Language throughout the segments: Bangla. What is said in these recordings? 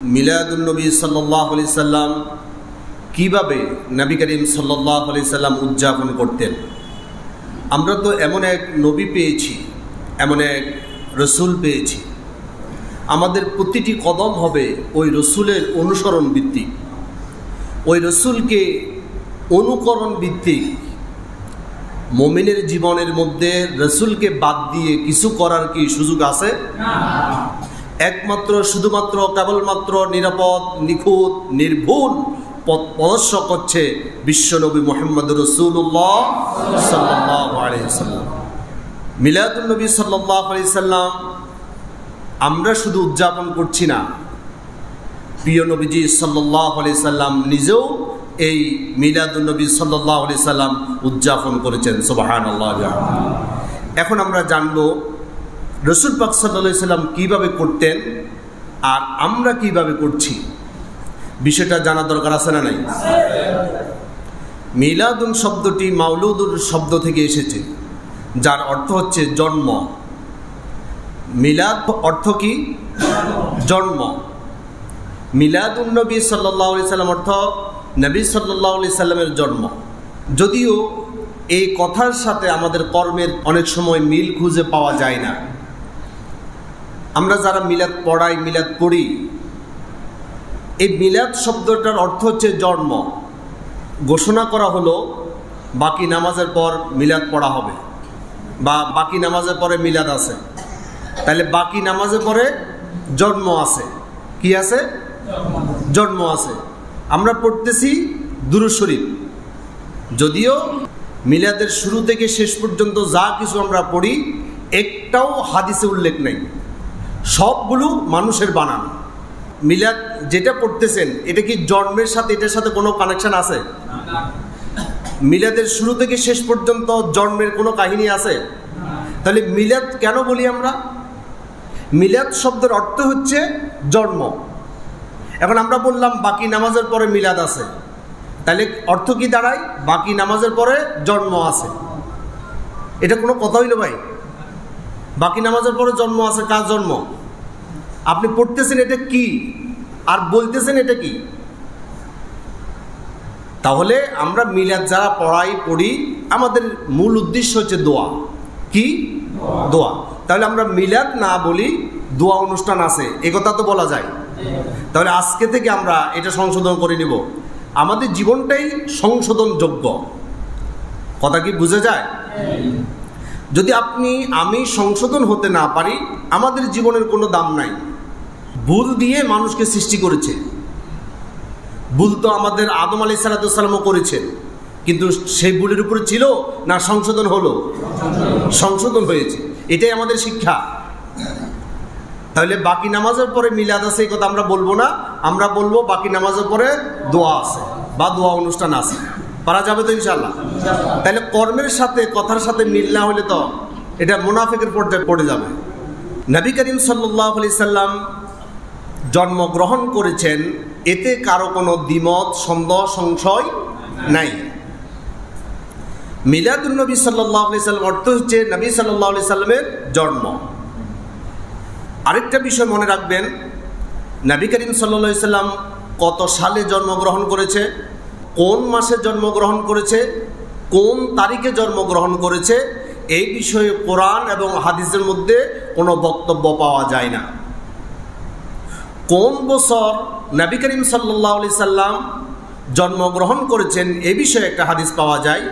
মিলাদুন নবী সাল্লাল্লাহু আলাইহি সাল্লাম কিভাবে নবী করিম সাল্লাল্লাহু আলাইহি সাল্লাম উদযাপন করতেন। আমরা তো এমন এক নবী পেয়েছি, এমন এক রসুল পেয়েছি, আমাদের প্রতিটি কদম হবে ওই রসুলের অনুসরণ ভিত্তিক, ওই রসুলকে অনুকরণ ভিত্তিক। মুমিনের জীবনের মধ্যে রসুলকে বাদ দিয়ে কিছু করার কি সুযোগ আছে? একমাত্র শুধুমাত্র কেবলমাত্র নিরাপদ, নিখুঁত, নির্ভুল পথ প্রদর্শক হচ্ছে বিশ্বনবী মুহাম্মদ রাসূলুল্লাহ সাল্লাল্লাহু আলাইহি ওয়াসাল্লাম। মিলাদুন নবী সাল্লাল্লাহু আলাইহি সাল্লাম আমরা শুধু উদযাপন করছি না, প্রিয় নবীজি সাল্লাল্লাহু আলাইহি সাল্লাম নিজেও এই মিলাদুন নবী সাল্লাল্লাহু আলাইহি সাল্লাম উদযাপন করেছেন। সুবহানাল্লাহ। এখন আমরা জানবো রসুল পাক সাল্লাল্লাহু আলাইহি সাল্লাম কীভাবে করতেন আর আমরা কিভাবে করছি, বিষয়টা জানা দরকার আছে না নাই? মিলাদুন শব্দটি মাউলুদুর শব্দ থেকে এসেছে, যার অর্থ হচ্ছে জন্ম। মিলাদ অর্থ কি? জন্ম। মিলাদুন নবী সাল্লাল্লাহু আলাইহি সাল্লাম অর্থ নবী সাল্লাল্লাহু আলাইহি সাল্লামের জন্ম। যদিও এই কথার সাথে আমাদের কর্মের অনেক সময় মিল খুঁজে পাওয়া যায় না। আমরা যারা মিলাদ পড়াই, মিলাদ পড়ি, এই মিলাদ শব্দটার অর্থ হচ্ছে জন্ম। ঘোষণা করা হলো বাকি নামাজের পর মিলাদ পড়া হবে, বা বাকি নামাজের পরে মিলাদ আছে, তাহলে বাকি নামাজের পরে জন্ম আছে। কি আছে? জন্ম আছে। আমরা পড়তেছি দুরূদ শরীফ, যদিও মিলাদের শুরু থেকে শেষ পর্যন্ত যা কিছু আমরা পড়ি একটাও হাদিসে উল্লেখ নেই, সবগুলো মানুষের বানানো। মিলাদ যেটা পড়তেছেন এটা কি জন্মের সাথে, এটার সাথে কোনো কানেকশন আছে? মিলাদের শুরু থেকে শেষ পর্যন্ত জন্মের কোনো কাহিনী আছে? তাহলে মিলাদ কেন বলি আমরা? মিলাদ শব্দের অর্থ হচ্ছে জন্ম। এখন আমরা বললাম বাকি নামাজের পরে মিলাদ আছে, তাহলে অর্থ কি দাঁড়ায়? বাকি নামাজের পরে জন্ম আছে। এটা কোনো কথা হইল ভাই? বাকি নামাজের পরে জন্ম আছে, কার জন্ম? আপনি পড়তেছেন এটা কি, আর বলতেছেন এটা কি? তাহলে আমরা মিলাদ যারা পড়ি, আমাদের মূল উদ্দেশ্য হচ্ছে দোয়া। কি? দোয়া। তাহলে আমরা মিলাদ না বলি দোয়া অনুষ্ঠান আছে, এ কথা তো বলা যায়। তাহলে আজকে থেকে আমরা এটা সংশোধন করে নিব, আমাদের জীবনটাই সংশোধনযোগ্য। কথা কি বুঝে যায়? যদি আমি সংশোধন হতে না পারি, আমাদের জীবনের কোনো দাম নাই। ভুল দিয়ে মানুষকে সৃষ্টি করেছে, ভুল তো আমাদের আদম আলাইহিস সালামও করেছেন, কিন্তু সেই ভুলের উপরে ছিল না সংশোধন হলো? সংশোধন হয়েছে। এটাই আমাদের শিক্ষা। তাহলে বাকি নামাজের পরে মিলাদ আছে এই কথা আমরা বলবো না, আমরা বলবো বাকি নামাজের পরে দোয়া আছে বা দোয়া অনুষ্ঠান আছে। পারা যাবে তো ইনশাআল্লাহ? তাহলে কর্মের সাথে কথার সাথে মিল না হলে তো এটা মুনাফিকের পর্যায়ে পড়ে যাবে। নবী করিম সাল্লাল্লাহু আলাইহি সাল্লাম জন্মগ্রহণ করেছেন, এতে কারো কোনো দ্বিমত, সন্দেহ, সংশয় নাই। মিলাদুন নবী সাল্লাল্লাহু আলাইহি সাল্লাম অর্থ হচ্ছে নবী সাল্লাল্লাহু আলাইহি সাল্লামের জন্ম। আরেকটা বিষয় মনে রাখবেন, নবী করিম সাল্লাল্লাহু আলাইহি সাল্লাম কত সালে জন্মগ্রহণ করেছে, কোন মাসে জন্মগ্রহণ করেছে, কোন তারিখে জন্মগ্রহণ করেছে, এই বিষয়ে কোরআন এবং হাদিসের মধ্যে কোনো বক্তব্য পাওয়া যায় না। কোন বছর নবী করিম সাল্লাল্লাহু আলাইহি সাল্লাম জন্মগ্রহণ করেছেন এ বিষয়ে একটা হাদিস পাওয়া যায়।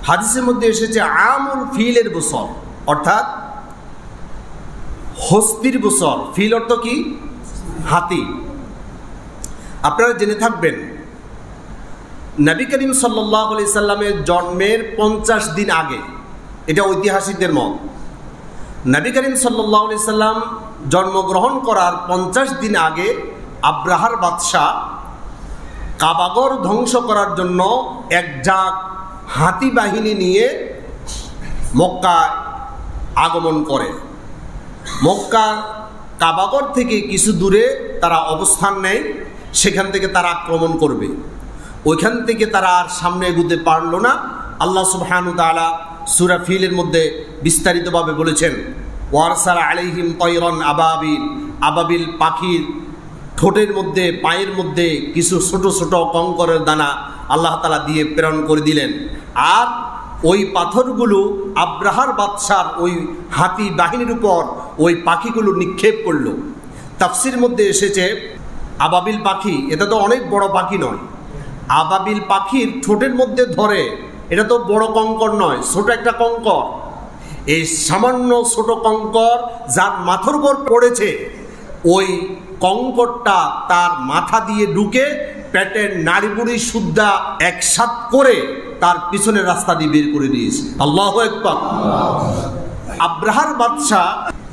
হাদিসের মধ্যে এসেছে আমুল ফিলের বছর, অর্থাৎ হস্তির বছর। ফিল অর্থ কি? হাতি। আপনারা জেনে থাকবেন নবী করিম সাল্লাল্লাহু আলাইহি সাল্লামের জন্মের 50 দিন আগে, এটা ঐতিহাসিকদের মত, নবী করিম সাল্লাল্লাহু আলাইহি সাল্লাম জন্মগ্রহণ করার 50 দিন আগে আব্রাহার বাদশাহ কাবাগর ধ্বংস করার জন্য এক ঝাঁক হাতি বাহিনী নিয়ে মক্কায় আগমন করে। মক্কা কাবাগর থেকে কিছু দূরে তারা অবস্থান নেয়, সেখান থেকে তারা আক্রমণ করবে। ওইখান থেকে তারা আর সামনে এগুতে পারল না। আল্লাহ সুবহানাহু ওয়া তাআলা সূরা ফিলের মধ্যে বিস্তারিতভাবে বলেছেন, ওয়ারসালা আলাইহিম তায়রান আবাবিল, আবাবিল পাখির ঠোঁটের মধ্যে, পায়ের মধ্যে কিছু ছোট ছোট কঙ্করের দানা আল্লাহ তাআলা দিয়ে প্রেরণ করে দিলেন। আর ওই পাথরগুলো আব্রাহার বাদশার ওই হাতি বাহিনীর উপর ওই পাখিগুলো নিক্ষেপ করলো। তাফসির মধ্যে এসেছে আবাবিল পাখি, এটা তো অনেক বড় পাখি নয়, আবাবিল পাখির ঠোঁটের মধ্যে ধরে, এটা তো বড় কঙ্কর নয়, ছোট একটা কঙ্কর। এই সামান্য ছোট কঙ্কর যার মাথার উপর পড়েছে, ওই কঙ্করটা তার মাথা দিয়ে ঢুকে পেটের নাড়িবুড়ি সুদ্ধা একসাথ করে তার পিছনের রাস্তা দিয়ে বের করে দিয়েছে। আল্লাহু আকবার। আব্রাহার বাদশাহ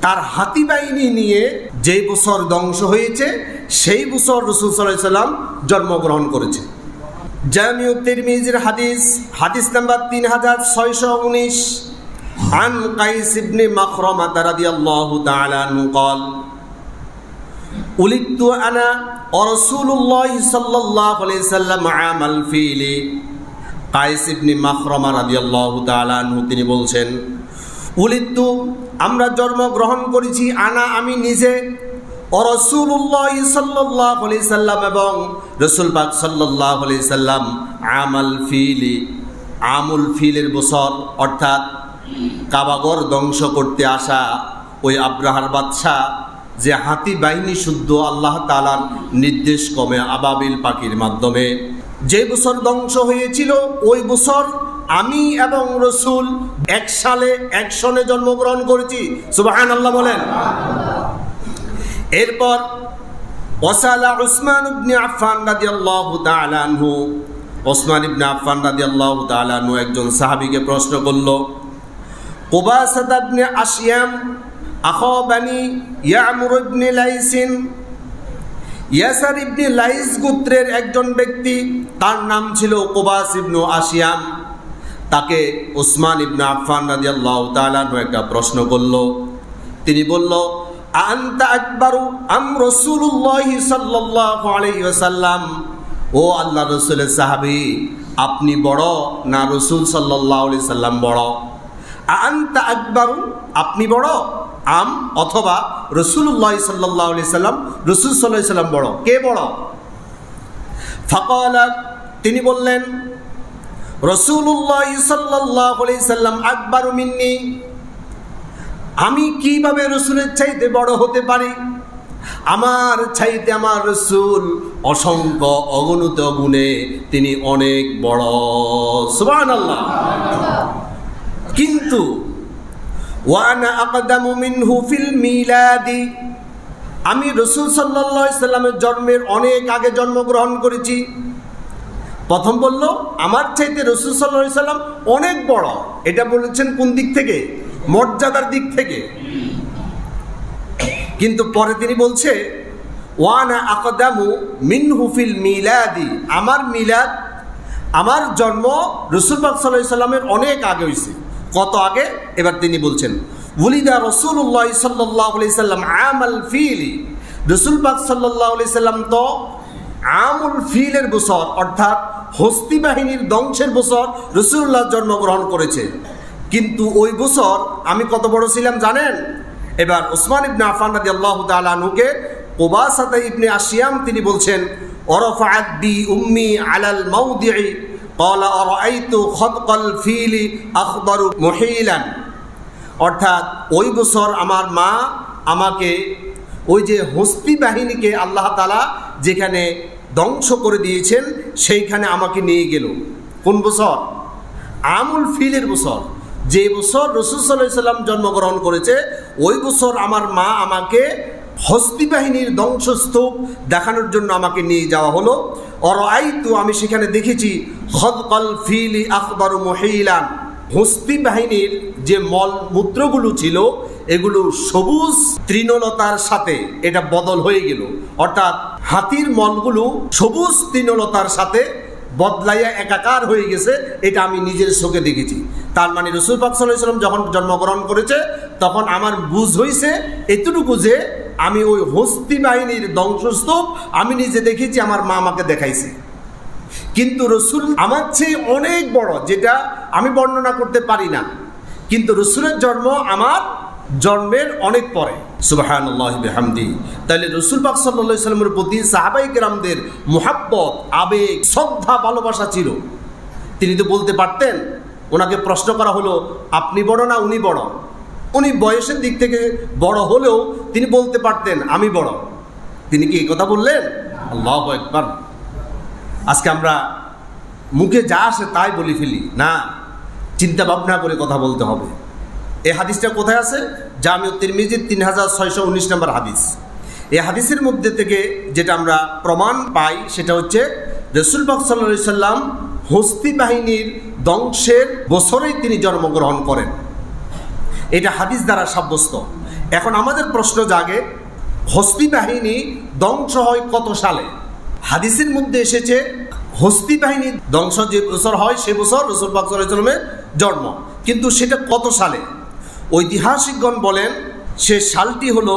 তার হাতি বাহিনী নিয়ে যেই বছর ধ্বংস হয়েছে, সেই বছর রাসূল সাল্লাল্লাহু আলাইহি ওয়াসাল্লাম জন্মগ্রহণ করেছে। জামিউ তিরমিজির হাদিস নাম্বার 3619 عن قيس بن مخرمة رضي الله تعالى عنه قال ولدت أنا ورسول الله صلى الله عليه وسلم عام الفيل। কায়েস ইবনে মাখরামা রাদিয়াল্লাহু তাআলা আনহু তিনি বলছেন, উলিদতু আমরা জন্মগ্রহণ করেছি, আনা আমি নিজে, ও রাসূলুল্লাহ সাল্লাল্লাহু আলাইহি সাল্লাম এবং রাসূল পাক সাল্লাল্লাহু আলাইহি সাল্লাম আমাল ফিলি, আমুল ফিলের বছর, অর্থাৎ কাবাগর ধ্বংস করতে আসা ওই আব্রাহার বাদশাহ যে হাতি বাহিনী শুদ্ধ আল্লাহ তাআলার নির্দেশ ক্রমে আবাবিল পাখির মাধ্যমে যে বছর ধ্বংস হয়েছিল, ওই বছর আমি এবং রসুল এক সালে এক সনে জন্মগ্রহণ করেছি। সুবহানাল্লাহ বলেন। এরপর ওয়াসালা উসমান ইবনে আফফান রাদিয়াল্লাহু তাআলা আনহু, ওসমান ইবনে আফফান রাদিয়াল্লাহু তাআলা আনহু একজন সাহাবীকে প্রশ্ন করল, কুবাসা ইবনে আশিয়াম আখা বানি ইয়ামুর ইবনে লাইসিন, ইয়াসার ইবনে লাইস গোত্রের একজন ব্যক্তি, তার নাম ছিল কুবাস ইবনে আশিয়াম। তাকে উসমান ইবনে আফফান রাদিয়াল্লাহু তাআলা আনহু একটা প্রশ্ন করল। তিনি বলল, আনতা আকবারু আম রাসূলুল্লাহ সাল্লাল্লাহু আলাইহি ওয়াসাল্লাম, ও আল্লাহর রাসূলের সাহাবী, আপনি বড় না রাসূল সাল্লাল্লাহু আলাইহি সাল্লাম বড়? আনতা আকবারু, আপনি বড়, আম অথবা রাসূলুল্লাহ সাল্লাল্লাহু আলাইহি সাল্লাম, রাসূল সাল্লাল্লাহু আলাইহি সাল্লাম বড়, কে বড়? ফাকালা, তিনি বললেন, রাসূলুল্লাহ সাল্লাল্লাহু আলাইহি সাল্লাম আকবারু মিন্নি, আমি কিভাবে রাসূলের চাইতে বড় হতে পারি? আমার চাইতে আমার রাসূল অসংখ্য অগণিত গুণে তিনি অনেক বড়। সুবহানাল্লাহ। কিন্তু ওয়ানা আকদামু মিনহু ফিল মিলাদি, আমি রাসূল সাল্লাল্লাহু আলাইহি সাল্লামের জন্মের অনেক আগে জন্মগ্রহণ করেছি। প্রথম বলল আমার চাইতে রাসূল সাল্লাল্লাহু আলাইহি সাল্লাম অনেক বড়, এটা বলেছেন কোন দিক থেকে? মর্যাদার দিক থেকে। কিন্তু পরে তিনি বলছে ওয়ানা আকদামু মিনহু ফিল মিলাদি, আমার মিলাদ, আমার জন্ম রাসূল পাক সাল্লাল্লাহু আলাইহি সাল্লামের অনেক আগে হয়েছে। কত আগে? এবার তিনি বলছেন, ওয়ালিদা রাসূলুল্লাহ সাল্লাল্লাহু আলাইহি সাল্লাম আমাল ফিলি, রাসূল পাক সাল্লাল্লাহু আলাইহি সাল্লাম তো আমুল ফিলের বছর, অর্থাৎ হস্তি বাহিনীর ধ্বংসের বছর রাসূলুল্লাহ জন্মগ্রহণ করেছে। কিন্তু ওই বছর আমি কত বড় ছিলাম জানেন? এবার উসমান ইবনে আফফান রাদিয়াল্লাহু তাআলা আনহুকে কুবাসা ইবনে আশিয়াম তিনি বলছেন, ওয়ারাফাআত বি উম্মি আলাল মাওদি'i ক্বালা আরাআইতু খাদকাল ফিলি আখদারু মুহিলান, অর্থাৎ ওই বছর আমার মা আমাকে ওই যে হস্তি বাহিনীকে আল্লাহ তাআলা যেখানে ধ্বংস করে দিয়েছেন সেইখানে আমাকে নিয়ে গেল। কোন বছর? আমুল ফিলের বছর। যে বছর রাসূল সাল্লাল্লাহু আলাইহি সাল্লাম জন্মগ্রহণ করেছে, ওই বছর আমার মা আমাকে হস্তি বাহিনীর ধ্বংসস্তূপ দেখানোর জন্য আমাকে নিয়ে যাওয়া হলো। অরাআইতু, আমি সেখানে দেখেছি, খাদকাল ফিলি আখদারু মুহিলান, হস্তি বাহিনীর যে মল মূত্রগুলো ছিল এগুলো সবুজ তৃণলতার সাথে এটা বদল হয়ে গেল, অর্থাৎ হাতির মলগুলো সবুজ তৃণলতার সাথে বদলাইয়া একাকার হয়ে গেছে, এটা আমি নিজের চোখে দেখেছি। তার মানে রাসূল পাক সাল্লাল্লাহু আলাইহি ওয়াসাল্লাম যখন জন্মগ্রহণ করেছে তখন আমার বুঝ হয়েছে এতটুকু যে আমি ওই হস্তি বাহিনীর ধ্বংসস্তূপ আমি নিজে দেখেছি, আমার মা আমাকে দেখাইছে। কিন্তু রাসূল আমার চেয়ে অনেক বড়, যেটা আমি বর্ণনা করতে পারি না। কিন্তু রাসূলের জন্ম আমার জন্মের অনেক পরে। সুবহানাল্লাহি বিহামদি। তাহলে রাসূল পাক সাল্লাল্লাহু আলাইহি ওয়াসাল্লামের প্রতি সাহাবায়ে কেরামদের মুহাব্বত, আবেগ, শ্রদ্ধা, ভালোবাসা ছিল। তিনি তো বলতে পারতেন, ওনাকে প্রশ্ন করা হলো আপনি বড় না উনি বড়? উনি বয়সের দিক থেকে বড় হলেও তিনি বলতে পারতেন আমি বড়। তিনি কি এই কথা বললেন? আল্লাহু আকবার। আজকে আমরা মুখে যা আসে তাই বলে ফেলি, না, চিন্তা ভাবনা করে কথা বলতে হবে। এই হাদিসটা কোথায় আছে? জামিউ তিরমিজি 3619 নম্বর হাদিস। এই হাদিসের মধ্যে থেকে যেটা আমরা প্রমাণ পাই সেটা হচ্ছে রাসূল পাক সাল্লাল্লাহু আলাইহি সাল্লাম হস্তি বাহিনীর ধ্বংসের বছরেই তিনি জন্মগ্রহণ করেন। এটা হাদিস দ্বারা সাব্যস্ত। এখন আমাদের প্রশ্ন জাগে, হস্তি বাহিনী ধ্বংস হয় কত সালে? হাদিসের মধ্যে এসেছে হস্তি বাহিনী ধ্বংস যে বছর হয় সে বছর রাসূল পাক সাল্লাল্লাহু আলাইহি সাল্লামের জন্ম, কিন্তু সেটা কত সালে? ঐতিহাসিকগণ বলেন সে সালটি হলো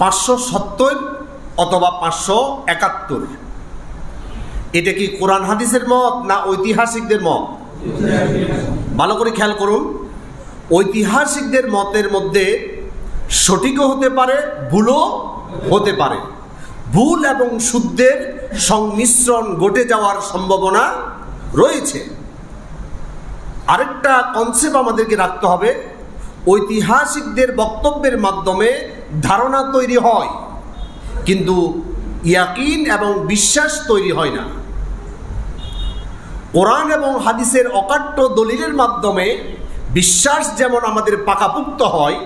570 অথবা 571। এটা কি কোরআন হাদিসের মত না ঐতিহাসিকদের মত? ভালো করে খেয়াল করুন। ঐতিহাসিকদের মতের মধ্যে সঠিকও হতে পারে, ভুলও হতে পারে। ভুল এবং শুদ্ধের সংমিশ্রণ ঘটে যাওয়ার সম্ভাবনা রয়েছে। আরেকটা কনসেপ্ট আমাদেরকে রাখতে হবে, ঐতিহাসিকদের বক্তব্যের মাধ্যমে ধারণা তৈরি হয়, কিন্তু ইয়াকিন এবং বিশ্বাস তৈরি হয় না। কোরআন এবং হাদিসের অকাট্য দলিলের মাধ্যমে বিশ্বাস যেমন আমাদের পাকাপুক্ত হয়,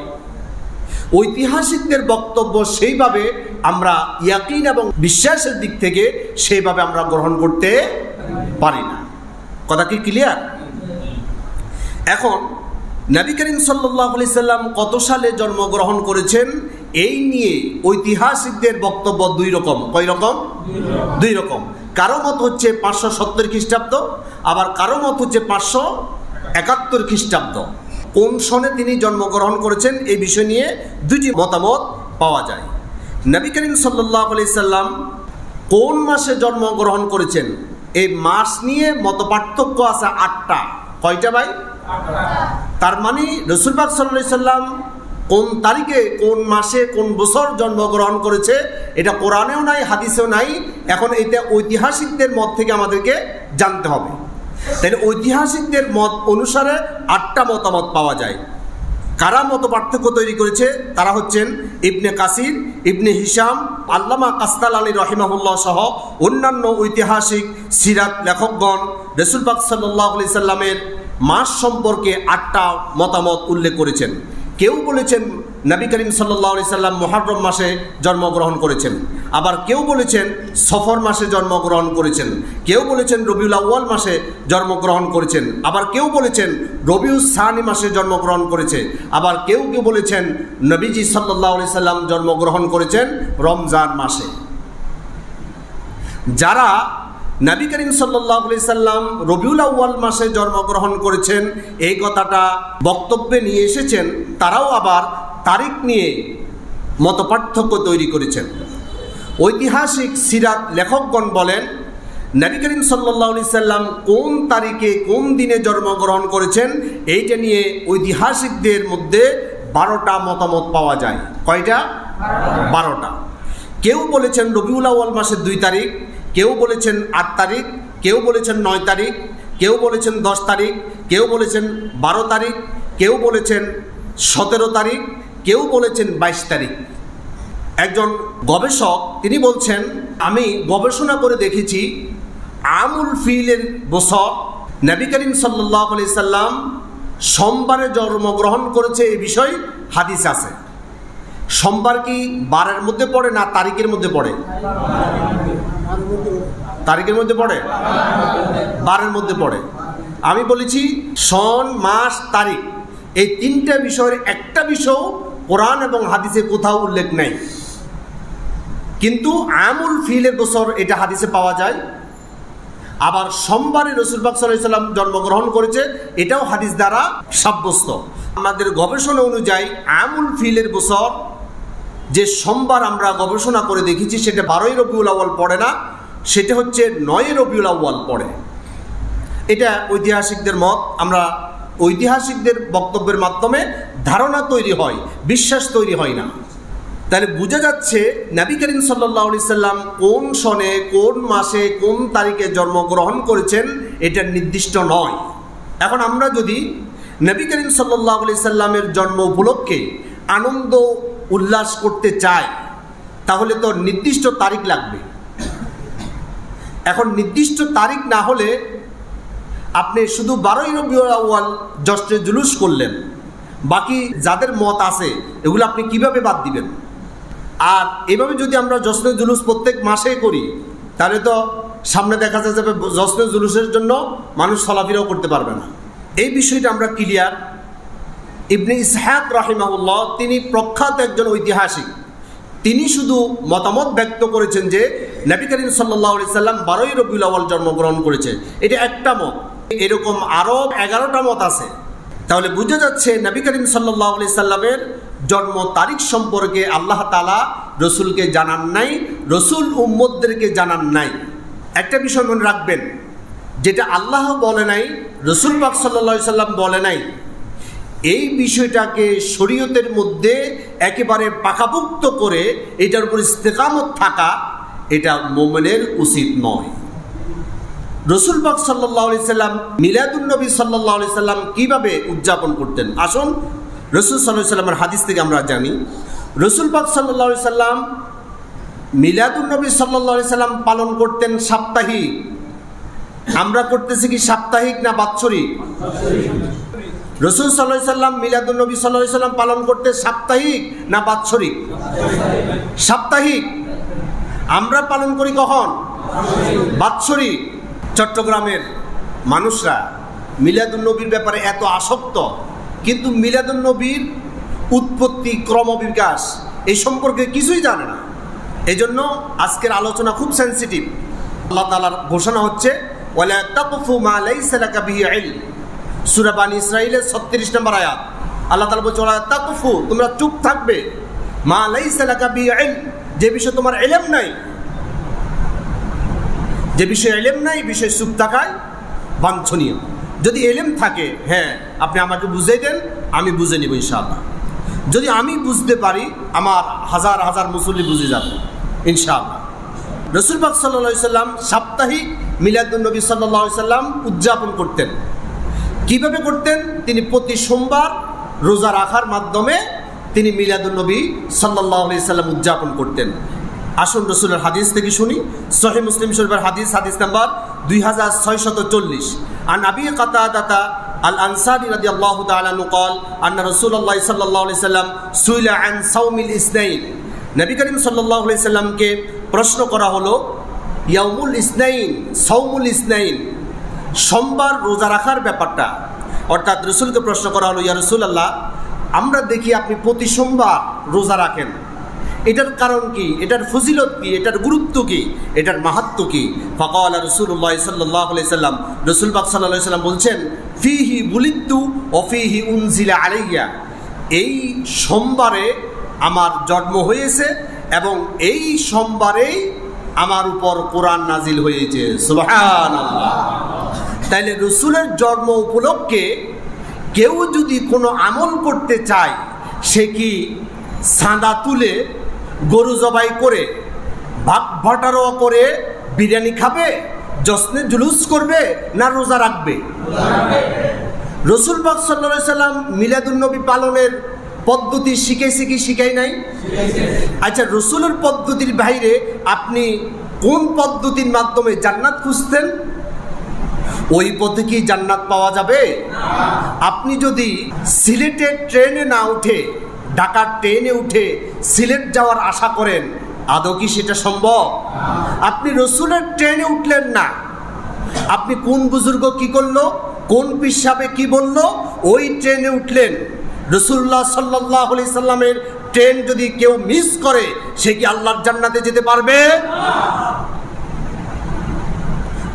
ঐতিহাসিকদের বক্তব্য সেইভাবে আমরা ইয়াকিন এবং বিশ্বাসের দিক থেকে সেইভাবে আমরা গ্রহণ করতে পারি না। কথা কি ক্লিয়ার? এখন নবী করিম সাল্লাল্লাহু আলাইহি সাল্লাম কত সালে জন্মগ্রহণ করেছেন এই নিয়ে ঐতিহাসিকদের বক্তব্য দুই রকম। কয় রকম? দুই রকম। কারো মত হচ্ছে 570 খ্রিস্টাব্দ, আবার কারো মত হচ্ছে 571 খ্রিস্টাব্দ। কোন সনে তিনি জন্মগ্রহণ করেছেন এই বিষয় নিয়ে দুটি মতামত পাওয়া যায়। নবী করিম সাল্লাল্লাহু আলাইহি সাল্লাম কোন মাসে জন্মগ্রহণ করেছেন এই মাস নিয়ে মতপার্থক্য আছে 8টা। কয়টা ভাই? 8টা। তার মানে রাসূল পাক সাল্লাল্লাহু আলাইহি সাল্লাম কোন তারিখে, কোন মাসে, কোন বছর জন্মগ্রহণ করেছে এটা কোরআনেও নাই, হাদিসেও নাই। এখন এটা ঐতিহাসিকদের মত থেকে আমাদেরকে জানতে হবে। তাহলে ঐতিহাসিকদের মত অনুসারে 8টা মতামত পাওয়া যায়। কারা মত পার্থক্য তৈরি করেছে? তারা হচ্ছেন ইবনে কাসির, ইবনে হিশাম, আল্লামা কাস্তালানী রহিমাহুল্লাহ সহ অন্যান্য ঐতিহাসিক সিরাত লেখকগণ রাসূল পাক সাল্লাল্লাহু আলাইহি সাল্লামের মাস সম্পর্কে 8টা মতামত উল্লেখ করেছেন। কেউ বলেছেন নবী করিম সাল্লাল্লাহু আলাইহি সাল্লাম মুহররম মাসে জন্মগ্রহণ করেছেন, আবার কেউ বলেছেন সফর মাসে জন্মগ্রহণ করেছেন, কেউ বলেছেন রবিউল আউয়াল মাসে জন্মগ্রহণ করেছেন, আবার কেউ বলেছেন রবিউস সানি মাসে জন্মগ্রহণ করেছে, আবার কেউ কেউ বলেছেন নবীজি সাল্লাল্লাহু আলাইহি সাল্লাম জন্মগ্রহণ করেছেন রমজান মাসে। যারা নবী করিম সাল্লাল্লাহু আলাইহি সাল্লাম রবিউল আউয়াল মাসে জন্মগ্রহণ করেছেন এই কথাটা বক্তব্যে নিয়ে এসেছেন, তারাও আবার তারিখ নিয়ে মতপার্থক্য তৈরি করেছেন। ঐতিহাসিক সিরাত লেখকগণ বলেন নবী করিম সাল্লাল্লাহু আলাইহি সাল্লাম কোন তারিখে কোন দিনে জন্মগ্রহণ করেছেন এইটা নিয়ে ঐতিহাসিকদের মধ্যে 12টা মতামত পাওয়া যায়। কয়টা? 12টা। কেউ বলেছেন রবিউল আউয়াল মাসের 2 তারিখ, কেউ বলেছেন 8 তারিখ, কেউ বলেছেন 9 তারিখ, কেউ বলেছেন 10 তারিখ, কেউ বলেছেন 12 তারিখ, কেউ বলেছেন 17 তারিখ, কেউ বলেছেন 22 তারিখ। একজন গবেষক তিনি বলছেন আমি গবেষণা করে দেখেছি আমুল ফিলের বছর নবী করিম সাল্লাল্লাহু আলাইহি সাল্লাম সোমবারে জন্মগ্রহণ করেছে এই বিষয় হাদিস আছে। সোমবার কি বারের মধ্যে পড়ে না তারিখের মধ্যে পড়ে? তারিখের মধ্যে পড়ে, বারের মধ্যে পড়ে। আমি বলেছি সন, মাস, তারিখ এই 3টা বিষয়ের একটা বিষয় কোরআন এবং হাদিসে কোথাও উল্লেখ নেই, কিন্তু আমুল ফিলের বছর এটা হাদিসে পাওয়া যায়। আবার সোমবারে রাসূল পাক সাল্লাল্লাহু আলাইহি সাল্লাম জন্মগ্রহণ করেছে এটাও হাদিস দ্বারা সাব্যস্ত। আমাদের গবেষণা অনুযায়ী আমুল ফিলের বছর যে সোমবার আমরা গবেষণা করে দেখেছি সেটা 12ই রবিউল আউয়াল পড়ে না, সেটা হচ্ছে 9ই রবিউল আউয়াল পড়ে। এটা ঐতিহাসিকদের মত, আমরা ঐতিহাসিকদের বক্তব্যের মাধ্যমে ধারণা তৈরি হয়, বিশ্বাস তৈরি হয় না। তাহলে বোঝা যাচ্ছে নবী করিম সাল্লাল্লাহু আলাইহি সাল্লাম কোন সনে, কোন মাসে, কোন তারিখে জন্মগ্রহণ করেছেন এটা নির্দিষ্ট নয়। এখন আমরা যদি নবী করিম সাল্লাল্লাহু আলাইহি সাল্লামের জন্ম উপলক্ষে আনন্দ উল্লাস করতে চাই, তাহলে তো নির্দিষ্ট তারিখ লাগবে। এখন নির্দিষ্ট তারিখ না হলে আপনি শুধু 12ই রবিউল আউয়াল জশ্নে জুলুস করলেন, বাকি যাদের মত আছে এগুলো আপনি কিভাবে বাদ দিবেন? আর এভাবে যদি আমরা জশ্নে জুলুস প্রত্যেক মাসে করি, তাহলে তো সামনে দেখা যাবে জশ্নে জুলুসের জন্য মানুষ চলাফেরাও করতে পারবে না। এই বিষয়টা আমরা ক্লিয়ার। ইবনে ইসহাক রাহিমাহুল্লাহ তিনি প্রখ্যাত একজন ঐতিহাসিক, তিনি শুধু মতামত ব্যক্ত করেছেন যে নবী করিম সাল্লাল্লাহু আলাইহি সাল্লাম 12ই রবিউল আউয়াল জন্মগ্রহণ করেছে, এটা একটা মত। এরকম আরও 11টা মত আছে। তাহলে বোঝা যাচ্ছে নবী করিম সাল্লাল্লাহু আলাইহি সাল্লামের জন্ম তারিখ সম্পর্কে আল্লাহ তাআলা রসুলকে জানান নাই, রসুল উম্মতদেরকে জানান নাই। একটা বিষয় মনে রাখবেন, যেটা আল্লাহ বলে নাই, রসুল পাক সাল্লাল্লাহু আলাইহি সাল্লাম বলে নাই, এই বিষয়টাকে শরীয়তের মধ্যে একেবারে পাকাপোক্ত করে এটার উপর ইস্তেকামত থাকা, এটা মুমিনের উচিত নয়। রসুল পাক সাল্লাল্লাহু আলাইহি সাল্লাম মিলাদুন নবী সাল্লাল্লাহু আলাইহি সাল্লাম কিভাবে উদযাপন করতেন? আসুন রসুল সাল্লাল্লাহু আলাইহি সাল্লামের হাদিস থেকে আমরা জানি। রসুল পাক সাল্লাল্লাহু আলাইহি সাল্লাম মিলাদুন নবী সাল্লাল্লাহু আলাইহি সাল্লাম পালন করতেন সাপ্তাহিক। আমরা করতেছি কি সাপ্তাহিক না বাৎসরিক? রসুল সাল্লাল্লাহু আলাইহি সাল্লাম মিলাদুন নবী সাল্লাল্লাহু আলাইহি সাল্লাম পালন করতে সাপ্তাহিক না বাৎসরিক? সাপ্তাহিক। আমরা পালন করি কখন? বাৎসরিক। চট্টগ্রামের মানুষরা মিলাদুন নবীর ব্যাপারে এত আসক্ত, কিন্তু মিলাদুন নবীর উৎপত্তি, ক্রমবিকাশ এই সম্পর্কে কিছুই জানে না। এই জন্য আজকের আলোচনা খুব সেন্সিটিভ। আল্লাহ তাআলার ঘোষণা হচ্ছে ওয়ালা তাকফু মা লাইসা লাকা বিহি ইলম, সূরা বানী ইসরাঈলের 36 নম্বর আয়াত। আল্লাহ তাআলা বলছেন ওয়ালা তাকফু, তোমরা চুপ থাকবে, মা লাইসা লাকা বিহি ইলম, যে বিষয়ে তোমার ইলম নাই। যে বিষয়ে ইলম নাই, বিষয়ে চুপ থাকাই বাঞ্ছনীয়। যদি ইলম থাকে, হ্যাঁ আপনি আমাকে বুঝিয়ে দেন, আমি বুঝে নিব ইনশাআল্লাহ। যদি আমি বুঝতে পারি, আমার হাজার হাজার মুসল্লি বুঝে যাবে ইনশাআল্লাহ। রসুল পাক সাল্লাল্লাহু আলাইহি সাল্লাম সাপ্তাহিক মিলাদুন নবী সাল্লাল্লাহু আলাইহি সাল্লাম উদযাপন করতেন। কিভাবে করতেন? তিনি প্রতি সোমবার রোজা রাখার মাধ্যমে তিনি মিলাদুন নবী সাল্লাল্লাহু আলাইহি সাল্লাম উদযাপন করতেন। আসুন রসুলের হাদিস থেকে শুনি। সহিহ মুসলিম শরীফের হাদিস, হাদিস নাম্বার 2640। আন আবি কাতাদাতা আল আনসারী রাদিয়াল্লাহু তাআলা আনহু قال ان رسول الله صلى الله عليه وسلم سئل عن صوم الاثنين, নবী করিম সাল্লাল্লাহু আলাইহি সাল্লামকে প্রশ্ন করা হলো ইয়াউমুল ইসনাইন, সাওমুল ইসনাইন, সোমবার রোজা রাখার ব্যাপারটা। অর্থাৎ রসুলকে প্রশ্ন করা হলো, ইয়া রাসূলুল্লাহ, আমরা দেখি আপনি প্রতি সোমবার রোজা রাখেন, এটার কারণ কি, এটার ফজিলত কি, এটার গুরুত্ব কি, এটার মাহাত্ম্য কি? ফাকালা রাসূলুল্লাহ সাল্লাল্লাহু আলাইহি সাল্লাম, রাসূল পাক সাল্লাল্লাহু আলাইহি সাল্লাম বলছেন, ফিহি বুলিদতু ওয়া ফিহি উনজিলা আলাইয়া, এই সোমবারে আমার জন্ম হয়েছে এবং এই সোমবারেই আমার উপর কোরআন নাজিল হয়েছে। সুবহানাল্লাহ। তাইলে রসুলের জন্ম উপলক্ষে কেউ যদি কোনো আমল করতে চায়, সে কি চাঁদা তুলে, গরু জবাই করে, ভাগ ভাটারোয়া করে বিরিয়ানি খাবে, জশ্নে জুলুস করবে, না রোজা রাখবে? রসুল পাক সাল্লাল্লাহু আলাইহি সাল্লাম মিলাদুন নবী পালনের পদ্ধতি শিখাইছে কি শিখাই নাই? আচ্ছা, রসুলের পদ্ধতির বাইরে আপনি কোন পদ্ধতির মাধ্যমে জান্নাত খুঁজতেন? ওই পথে কি জান্নাত পাওয়া যাবে? আপনি যদি সিলেটের ট্রেনে না উঠে, ঢাকার ট্রেনে উঠে সিলেট যাওয়ার আশা করেন, আদৌ কি সেটা সম্ভব? আপনি রসুলের ট্রেনে উঠলেন না, আপনি কোন বুজুর্গ কি করলো, কোন পীর সাহেব কি বললো, ওই ট্রেনে উঠলেন। রাসূলুল্লাহ সাল্লাল্লাহু আলাইহি সাল্লামের ট্রেন যদি কেউ মিস করে, সে কি আল্লাহর জান্নাতে যেতে পারবে?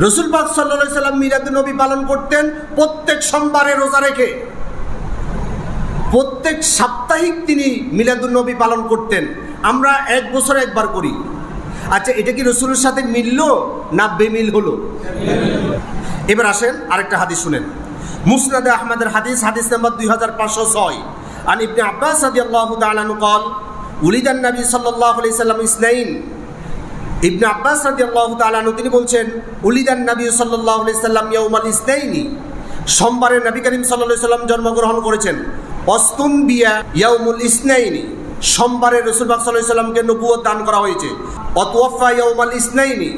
রাসূল পাক সাল্লাল্লাহু আলাইহি সাল্লাম মিলাদুন নবী পালন করতেন প্রত্যেক সোমবারে রোজা রেখে। প্রত্যেক সাপ্তাহিক তিনি মিলাদুন নবী পালন করতেন। আমরা এক বছরে একবার করি। আচ্ছা, এটা কি রসুলের সাথে মিলল না বেমিল হলো? এবার আসেন আরেকটা হাদিস শুনেন। মুসনাদে আহমদের হাদিস, হাদিস নাম্বার 2506। আন ইবনে আব্বাস রাদিয়াল্লাহু তাআলা আনহু قال উলিদ আন-নবী সাল্লাল্লাহু আলাইহি সাল্লাম ইসনাইন। ইবনে আব্বাস রাদিয়াল্লাহু তাআলা আনহু তিনি বলছেন, উলিদ আন-নবী সাল্লাল্লাহু আলাইহি সাল্লাম ইয়াউমাল ইসনাইনি, সোমবারে নবী করিম সাল্লাল্লাহু আলাইহি সাল্লাম জন্মগ্রহণ করেছেন। অস্তুনবিয়া ইয়াউমুল ইসনাইনি, সোমবারে রাসূল পাক সাল্লাল্লাহু আলাইহি সাল্লামকে নবুয়ত দান করা হয়েছে। অতওয়াফা ইয়াউমাল ইসনাইনি,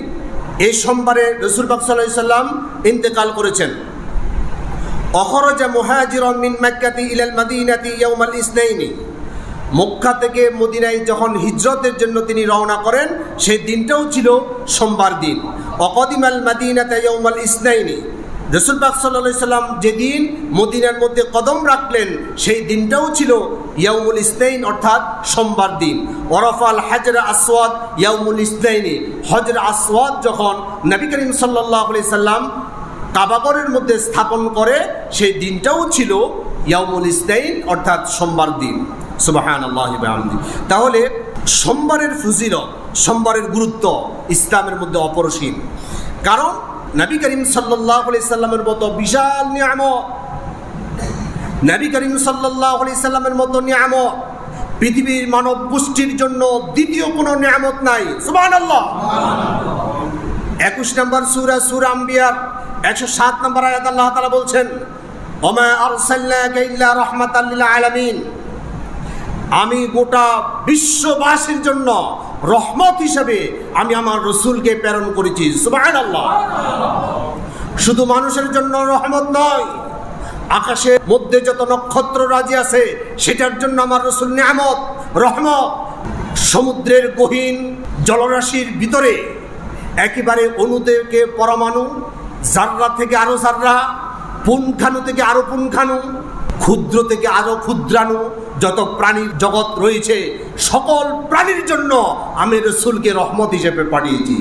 এই সোমবারে রাসূল পাক সাল্লাল্লাহু আলাইহি সাল্লাম ইন্তেকাল করেছেন। অখরাজা মুহাজিরান মিন মাক্কাতি ইলাল মাদিনাতি ইয়াউমাল ইসনাইনি, মক্কা থেকে মদিনায় যখন হিজরতের জন্য তিনি রওনা করেন সেই দিনটাও ছিল সোমবার দিন। অকদিমাল মাদিনাতা ইয়াউমাল ইসনাইনি, রাসূল পাক সাল্লাল্লাহু আলাইহি সাল্লাম যেদিন মদিনার মধ্যে কদম রাখলেন সেই দিনটাও ছিল ইয়াউমুল ইসনাইন, অর্থাৎ সোমবার দিন। ওরাফাল হাজর আসওয়াদ ইয়াউমুল ইসনাইনি, হজর আসওয়াদ যখন নবী করিম সাল্লাল্লাহু আলাইহি সাল্লাম কাবাগরের মধ্যে স্থাপন করে সেই দিনটাও ছিল ইয়াউমুল ইসনাইন, অর্থাৎ সোমবার দিন। সুবহানাল্লাহি ওয়া বিহামদিহি। তাহলে সোমবারের ফজিলত, সোমবারের গুরুত্ব ইসলামের মধ্যে অপরিসীম। কারণ নবী করিম সাল্লাল্লাহু আলাইহি সাল্লামের মতো বিশাল নিয়ামত, নবী করিম সাল্লাল্লাহু আলাইহি সাল্লামের মতো নিয়ামত পৃথিবীর মানব গোষ্ঠীর জন্য দ্বিতীয় কোনো নিয়ামত নাই। সুবহানাল্লাহ। 21 নম্বর সূরা, সূরা আম্বিয়া 107 নম্বর আয়াত আল্লাহ তাআলা বলছেন, ওমা আরসালনাকা ইল্লা রাহমাতাল লিল আলামিন, আমি গোটা বিশ্ববাসীর জন্য রহমত হিসেবে আমি আমার রাসূলকে প্রেরণ করেছি। সুবহানাল্লাহ। শুধু মানুষের জন্য রহমত নয়, আকাশের মধ্যে যত নক্ষত্র রাজি আছে সেটার জন্য আমার রাসূল নিয়ামত, রহমত। সমুদ্রের গহীন জলরাশির ভিতরে একেবারে অণু থেকে পরমাণু, জাররা থেকে আরো জাররা, পুঙ্খাণু থেকে আরো পুঙ্খাণু, ক্ষুদ্র থেকে আরো ক্ষুদ্রাণু, যত প্রাণীর জগৎ রয়েছে সকল প্রাণীর জন্য আমি রাসূলকে রহমত হিসেবে পাঠিয়েছি।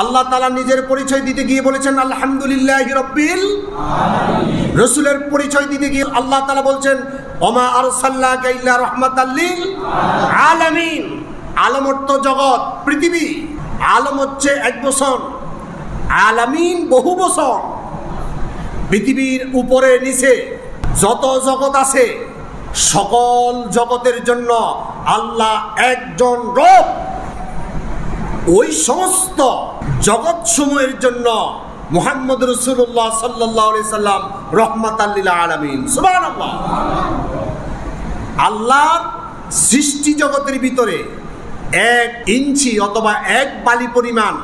আল্লাহ তাআলা নিজের পরিচয় দিতে গিয়ে বলেছেন আলহামদুলিল্লাহি রাব্বিল আলামিন। রাসূলের পরিচয় দিতে গিয়ে আল্লাহ তাআলা বলছেন ওমা আরসালনাকা ইল্লা রাহমাতাল লিল আলামিন। আলম অর্থ জগৎ, পৃথিবী। আলম হচ্ছে এক বছর, আলামিন বহু বছর। পৃথিবীর উপরে নিচে যত জগৎ আছে সকল জগতের জন্য আল্লাহ একজন রব। ওই সমস্ত জগৎ সমূহের জন্য মুহাম্মদ রাসূলুল্লাহ সাল্লাল্লাহু আলাইহি সাল্লাম রাহমাতাল লিল আলামিন। সুবহানাল্লাহ। আল্লাহর সৃষ্টি জগতের ভিতরে 1 ইঞ্চি অথবা 1 বালি পরিমাণ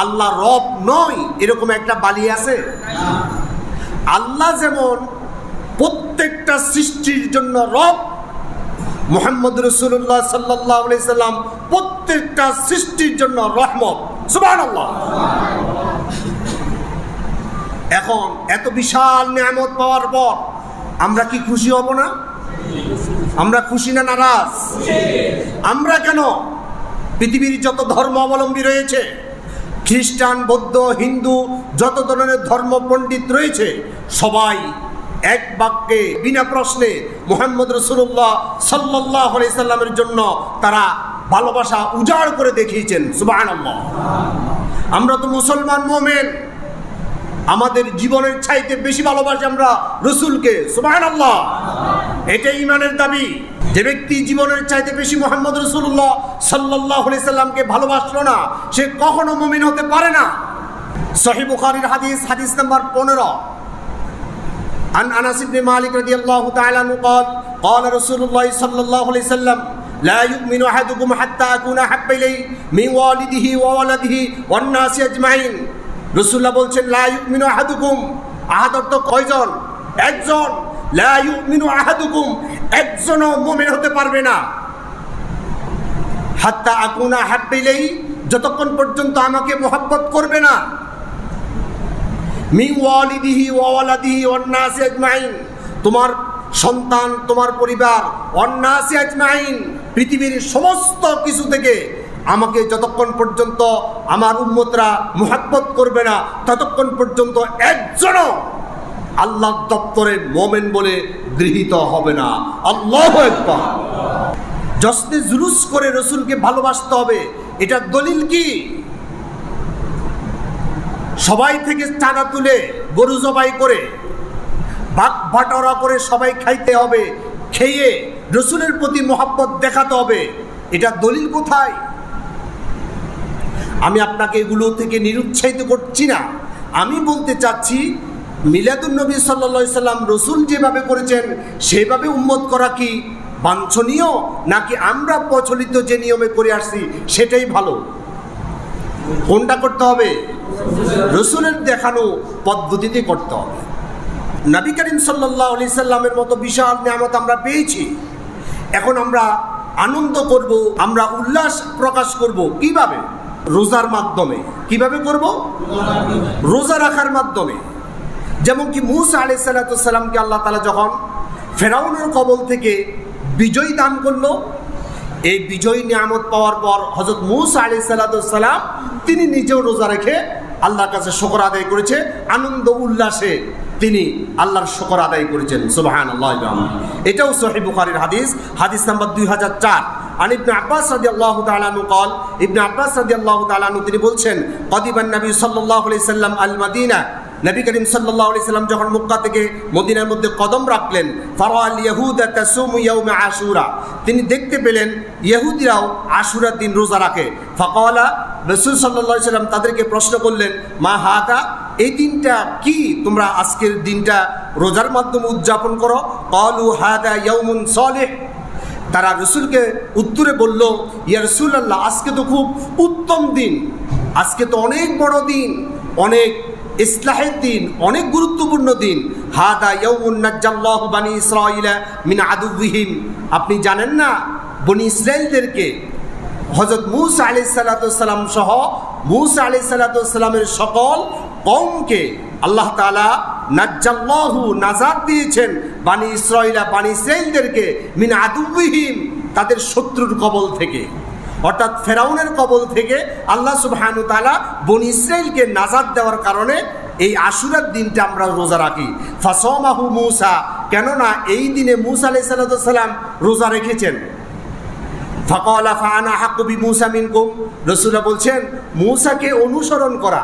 আল্লাহ রব নয় এরকম একটা বালি আছে? আল্লাহ যেমন প্রত্যেকটা সৃষ্টির জন্য রব, মুহাম্মদ রাসূলুল্লাহ সাল্লাল্লাহু আলাইহি সাল্লাম প্রত্যেকটা সৃষ্টির জন্য রহমত। সুবহানাল্লাহ। এখন এত বিশাল নিয়ামত পাওয়ার পর আমরা কি খুশি হব না? আমরা খুশি না নারাজ? আমরা কেন? পৃথিবীর যত ধর্ম অবলম্বী রয়েছে, খ্রিস্টান, বৌদ্ধ, হিন্দু, যত ধরনের ধর্ম পণ্ডিত রয়েছে সবাই এক বাক্যে বিনা প্রশ্নে মুহাম্মদ রাসূলুল্লাহ সাল্লাল্লাহু আলাইহি সাল্লামের জন্য তারা ভালোবাসা উজাড় করে দেখিয়েছেন। সুবহানাল্লাহ। আমরা তো মুসলমান মুমিন, আমাদের জীবনের চাইতে বেশি ভালোবাসি আমরা রাসূলকে। সুবহানাল্লাহ। এটাই ঈমানের দাবি। যে ব্যক্তি জীবনের চাইতে বেশি মুহাম্মদ রাসূলুল্লাহ সাল্লাল্লাহু আলাইহি সাল্লামকে ভালোবাসলো না সে কখনো মুমিন হতে পারে না। সহিহ বুখারীর হাদিস, হাদিস নাম্বার 15। عن أنس بن مالك رضي الله تعالى عنه قال قال رسول الله صلى الله عليه وسلم لا يؤمن أحدكم حتى أكون أحب إليه من والده وولده والناس أجمعين। রাসূলুল্লাহ বলছেন লা ইউমিনু আহাদুকুম, আহাদ অর্থ কয়জন? একজন। লা ইউমিনু আহাদুকুম, একজনও মুমিন হতে পারবে না হাত্তা আকুনা আহাব্বা ইলাইহি, যতক্ষণ পর্যন্ত আমাকে মহব্বত করবে না। মিন ওয়ালিদিহি ওয়া ওয়ালাদিহি ওয়ান নাসি আজমাইন, তোমার সন্তান, তোমার পরিবার, ওয়ান নাসি আজমাইন, পৃথিবীর সমস্ত কিছু থেকে আমাকে যতক্ষণ পর্যন্ত আমার উম্মতরা মুহাব্বত করবে না ততক্ষণ পর্যন্ত একজনও আল্লাহর দপ্তরে মুমিন বলে গৃহীত হবে না। আল্লাহু আকবার। জশ্নে জুলুস করে রাসূলকে ভালোবাসতে হবে, এটার দলিল কি? সবাই থেকে চাঁদা তুলে গরু জবাই করে ভাগ বাটোয়ারা করে সবাই খাইতে হবে, খেয়ে রসুলের প্রতি মহব্বত দেখাতে হবে। এটা দলিল কোথায়? আমি আপনাকে এগুলো থেকে নিরুৎসাহিত করছি না। আমি বলতে চাচ্ছি মিলাদুন্নবী সাল্লাল্লাহু আলাইহি সাল্লাম রসুল যেভাবে করেছেন সেভাবে উম্মত করা কি বাঞ্ছনীয়, নাকি আমরা প্রচলিত যে নিয়মে করে আসছি সেটাই ভালো? কোনটা করতে হবে? রসুলের দেখানো পদ্ধতিতে করতে হবে। নবী করিম সাল্লাল্লাহু আলাইহি সাল্লামের মতো বিশাল নিয়ামত আমরা পেয়েছি। এখন আমরা আনন্দ করব, আমরা উল্লাস প্রকাশ করব কিভাবে? রোজার মাধ্যমে। কিভাবে করব? রোজা রাখার মাধ্যমে। যেমন কি মুসা আলাইহিস সালামকে আল্লাহ তাআলা যখন ফেরাউনের কবল থেকে বিজয় দান করলো, এই বিজয় নিয়ামত পাওয়ার পর হযরত মুসা আলাইহিস সালাম তিনি নিজেও রোজা রেখে আল্লাহর কাছে শুকর আদায় করেছে, আনন্দ উল্লাসে তিনি আল্লাহর শুকর আদায় করেছেন। সুবহানাল্লাহ। এটাও সহিহ বুখারীর হাদিস, হাদিস নাম্বার 2004। আন ইবনে আব্বাস রাদিয়াল্লাহু তাআলা আনহু قال, ইবনে আব্বাস রাদিয়াল্লাহু তাআলা আনহু তিনি বলছেন, কদিবান নবী সাল্লাল্লাহু আলাইহি সাল্লাম আল মাদিনা, নবী করিম সাল্লাল্লাহু আলাইহি সাল্লাম যখন মক্কা থেকে মদিনার মধ্যে কদম রাখলেন, ফারাআল ইয়াহুদা তাসুমু ইয়াউম আশুরা, তিনি দেখতে পেলেন ইহুদিরাও আশুরার দিন রোজা রাখে। ফাকালা, রাসূল সাল্লাল্লাহু আলাইহি সাল্লাম তাদেরকে প্রশ্ন করলেন, মা হাদা, এই দিনটা কি তোমরা আজকের দিনটা রোজার মাধ্যমে উদযাপন করো? ক্বালু হাদা ইয়াউমুন সালিহ, তারা রসুলকে উত্তরে বলল, ইয়া রাসূলুল্লাহ, আজকে তো খুব উত্তম দিন, আজকে তো অনেক বড় দিন, অনেক ইসলাহের দিন, অনেক গুরুত্বপূর্ণ দিন। হাদা ইয়াউমুন নাজ্জাল্লাহু বানি ইসরাঈলা মিন আদুওয়িহিম, আপনি জানেন না বনি ইসরাঈলদেরকে হযরত মূসা আলাইহিস সালাম সহ মূসা আলাইহিস সালামের সকল কওমকে আল্লাহ তাআলা নাজ্জাল্লাহু, নাজাত দিয়েছেন, বানি ইসরাঈলা, বানি ইসরাঈলদেরকে মিন আদুওয়িহিম, তাদের শত্রুর কবল থেকে, অর্থাৎ ফেরাউনের কবল থেকে আল্লাহ সুবহানাহু ওয়া তাআলা বনি ইসরাঈলকে নাজাত দেওয়ার কারণে এই আশুরার দিনটা আমরা রোজা রাখি। ফাসামাহু মূসা, কেননা এই দিনে মূসা আলাইহিস সালাম রোজা রেখেছেন। ফাকালা ফাআনা হাক্কু বিমূসা মিনকুম, রাসূলুল্লাহ বলছেন মূসাকে অনুসরণ করা।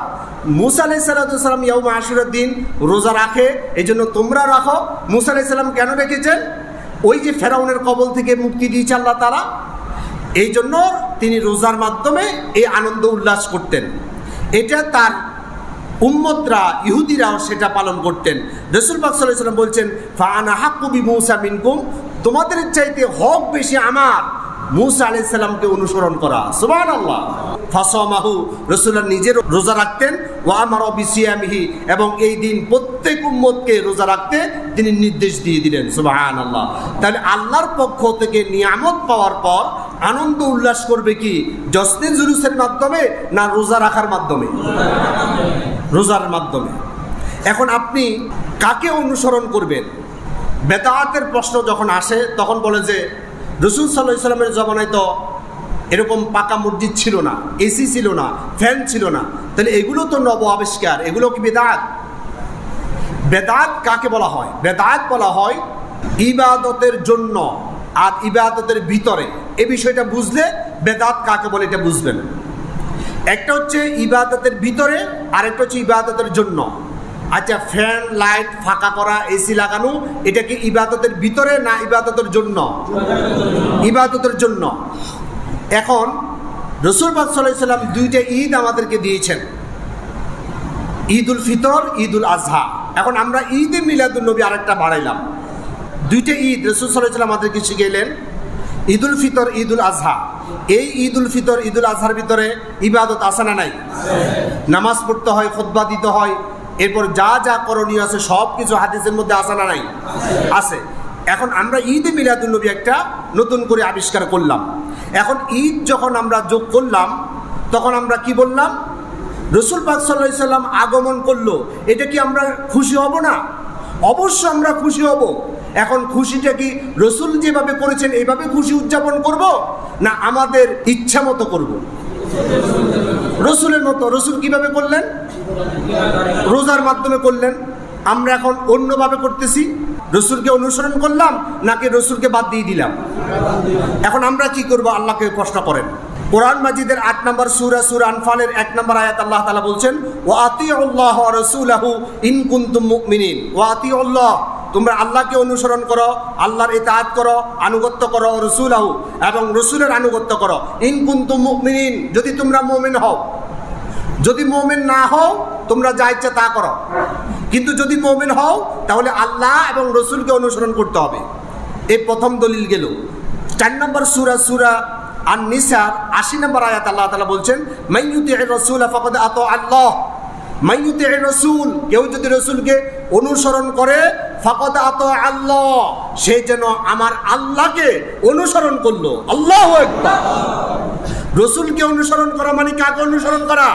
মূসা আলাইহিস সালাম ইয়াউম আশুরার দিন রোজা রাখে, এজন্য তোমরা রাখো। মূসা আলাইহিস সালাম কেন রেখেছেন? ওই যে ফেরাউনের কবল থেকে মুক্তি দিয়েছে আল্লাহ তাআলা, এই জন্য তিনি রোজার মাধ্যমে এই আনন্দ উল্লাস করতেন। এটা তার উম্মতরা, ইহুদিরাও সেটা পালন করতেন। রাসূল পাক সাল্লাল্লাহু আলাইহি ওয়াসাল্লাম বলছেন, ফাআনা হাক্কু বিমূসা মিনকুম, তোমাদের চাইতে হক বেশি আমার মূসা আলাইহিস সালামকে অনুসরণ করা। সুবহানাল্লাহ। ফাসামাহু, রাসূলুল্লাহ নিজে রোজা রাখতেন, ওয়া আমারা বিসিয়ামিহি, এবং এই দিন প্রত্যেক উম্মতকে রোজা রাখতে তিনি নির্দেশ দিয়ে দিলেন। সুবহানাল্লাহ। তাহলে আল্লাহর পক্ষ থেকে নিয়ামত পাওয়ার পর আনন্দ উল্লাস করবে কি জশ্নে জুলুসের মাধ্যমে, না রোজা রাখার মাধ্যমে? রোজার মাধ্যমে। এখন আপনি কাকে অনুসরণ করবেন? বেদাতের প্রশ্ন যখন আসে তখন বলে যে রাসূল সাল্লাল্লাহু আলাইহি ওয়াসাল্লামের জমানায় তো এরকম পাকা মসজিদ ছিল না, এসি ছিল না, ফ্যান ছিল না, তাহলে এগুলো তো নব আবিষ্কার, এগুলো কি বেদাত? বেদাত কাকে বলা হয়? বেদাত বলা হয় ইবাদতের জন্য আর ইবাদতের ভিতরে। এই বিষয়টা বুঝলে বেদাত কাকে বলে এটা বুঝবেন। একটা হচ্ছে ইবাদতের ভিতরে, আর একটা হচ্ছে ইবাদতের জন্য। আচ্ছা, ফ্যান লাইট ফাঁকা করা, এসি লাগানো, এটা কি ইবাদতের ভিতরে না ইবাদতের জন্য? ইবাদতের জন্য। এখন রাসূল পাক সাল্লাল্লাহু আলাইহি ওয়াসাল্লাম দুইটা ঈদ আমাদেরকে দিয়েছেন, ঈদুল ফিতর, ঈদুল আজহা। এখন আমরা ঈদে মিলাদুন নবী আরেকটা বাড়াইলাম। দুইটা ঈদ রাসূল সাল্লাল্লাহু আলাইহি ওয়াসাল্লাম আমাদেরকে শিখিয়েলেন, ঈদুল ফিতর, ঈদুল আজহা। এই ঈদুল ফিতর, ঈদুল আজহার ভিতরে ইবাদত আছে না নাই? নামাজ পড়তে হয়, খুতবা দিতে হয়, এরপর যা যা করণীয় আছে সব কিছু হাদিসের মধ্যে আছে না নাই? আছে। এখন আমরা ঈদে মিলাদুন নবী একটা নতুন করে আবিষ্কার করলাম। এখন ঈদ যখন আমরা যোগ করলাম তখন আমরা কি বললাম? রাসূল পাক সাল্লাল্লাহু আলাইহি ওয়াসাল্লাম আগমন করলো, এটা কি আমরা খুশি হব না? অবশ্যই আমরা খুশি হব। এখন খুশিটা কি রাসূল যেভাবে করেছেন এইভাবে খুশি উদযাপন করব, না আমাদের ইচ্ছা মতো করব? রাসূলের মতো। রাসূল কিভাবে করলেন? রোজার মাধ্যমে করলেন। আমরা এখন অন্যভাবে করতেছি। রাসূলকে অনুসরণ করলাম নাকি রাসূলকে বাদ দিয়ে দিলাম? এখন আমরা কি করব? আল্লাহকে প্রশ্ন করেন। কোরআন মাজিদের 8 নম্বর সূরা সূরা আনফালের 1 নম্বর আয়াত আল্লাহ তাআলা বলছেন, ওয়া আতিউল্লাহ ওয়া রাসূলাহু ইন কুনতুম মুমিনিন। ওয়া আতিউল্লাহ, তোমরা আল্লাহকে অনুসরণ করো, আল্লাহর ইতাআত করো, আনুগত্য করো, রাসূলাহু এবং রাসূলের আনুগত্য করো, ইন কুনতুম মুমিনিন, যদি তোমরা মুমিন হও। যদি মুমিন না হও তোমরা যা ইচ্ছা তা করো, কিন্তু যদি মুমিন হও তাহলে আল্লাহ এবং রাসূলকে অনুসরণ করতে হবে। এই প্রথম দলিল গেল। 4 নম্বর সূরা সূরা আন-নিসার 80 নম্বর আয়াত আল্লাহ তাআলা বলছেন, মাইয়ুতি'ir রাসূলা ফাকাদ আতা আল্লাহ। মাইয়ুতি'ir রাসূল, কেউ যদি রাসূলকে অনুসরণ করে, ফাকাদ আতা আল্লাহ, সে যেন আমার আল্লাহকে অনুসরণ করলো। আল্লাহু আকবার। রাসূলকে অনুসরণ করা মানে কাকে অনুসরণ করা?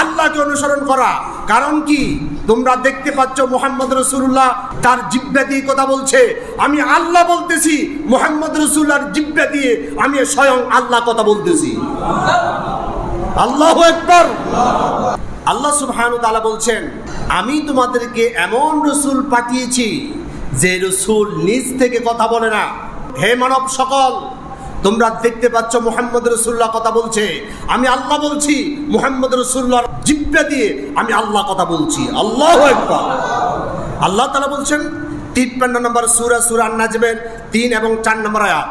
আল্লাহকে অনুসরণ করা। কারণ কি? তোমরা দেখতে পাচ্ছ মুহাম্মদ রাসূলুল্লাহ তার জিহ্বা দিয়ে কথা বলছে। আমি আল্লাহ বলতেছি, মুহাম্মদ রাসূলুল্লাহর জিহ্বা দিয়ে আমি স্বয়ং আল্লাহ কথা বলতেছি। আল্লাহু আকবার। আল্লাহ সুবহানাহু ওয়া তাআলা বলছেন, আমি তোমাদেরকে এমন রাসূল পাঠিয়েছি যে রাসূল নিজ থেকে কথা বলে না। হে মানব সকল, তোমরা দেখতে পাচ্ছ মুহাম্মদ রাসূলুল্লাহ কথা বলছে, আমি আল্লাহ বলছি, মুহাম্মদ রাসূলুল্লাহর জিহ্বা দিয়ে আমি আল্লাহ কথা বলছি। আল্লাহু আকবার। আল্লাহ তাআলা বলছেন 53 নম্বর সূরা সূরা আন-নাজমের 3 এবং 4 নম্বর আয়াত,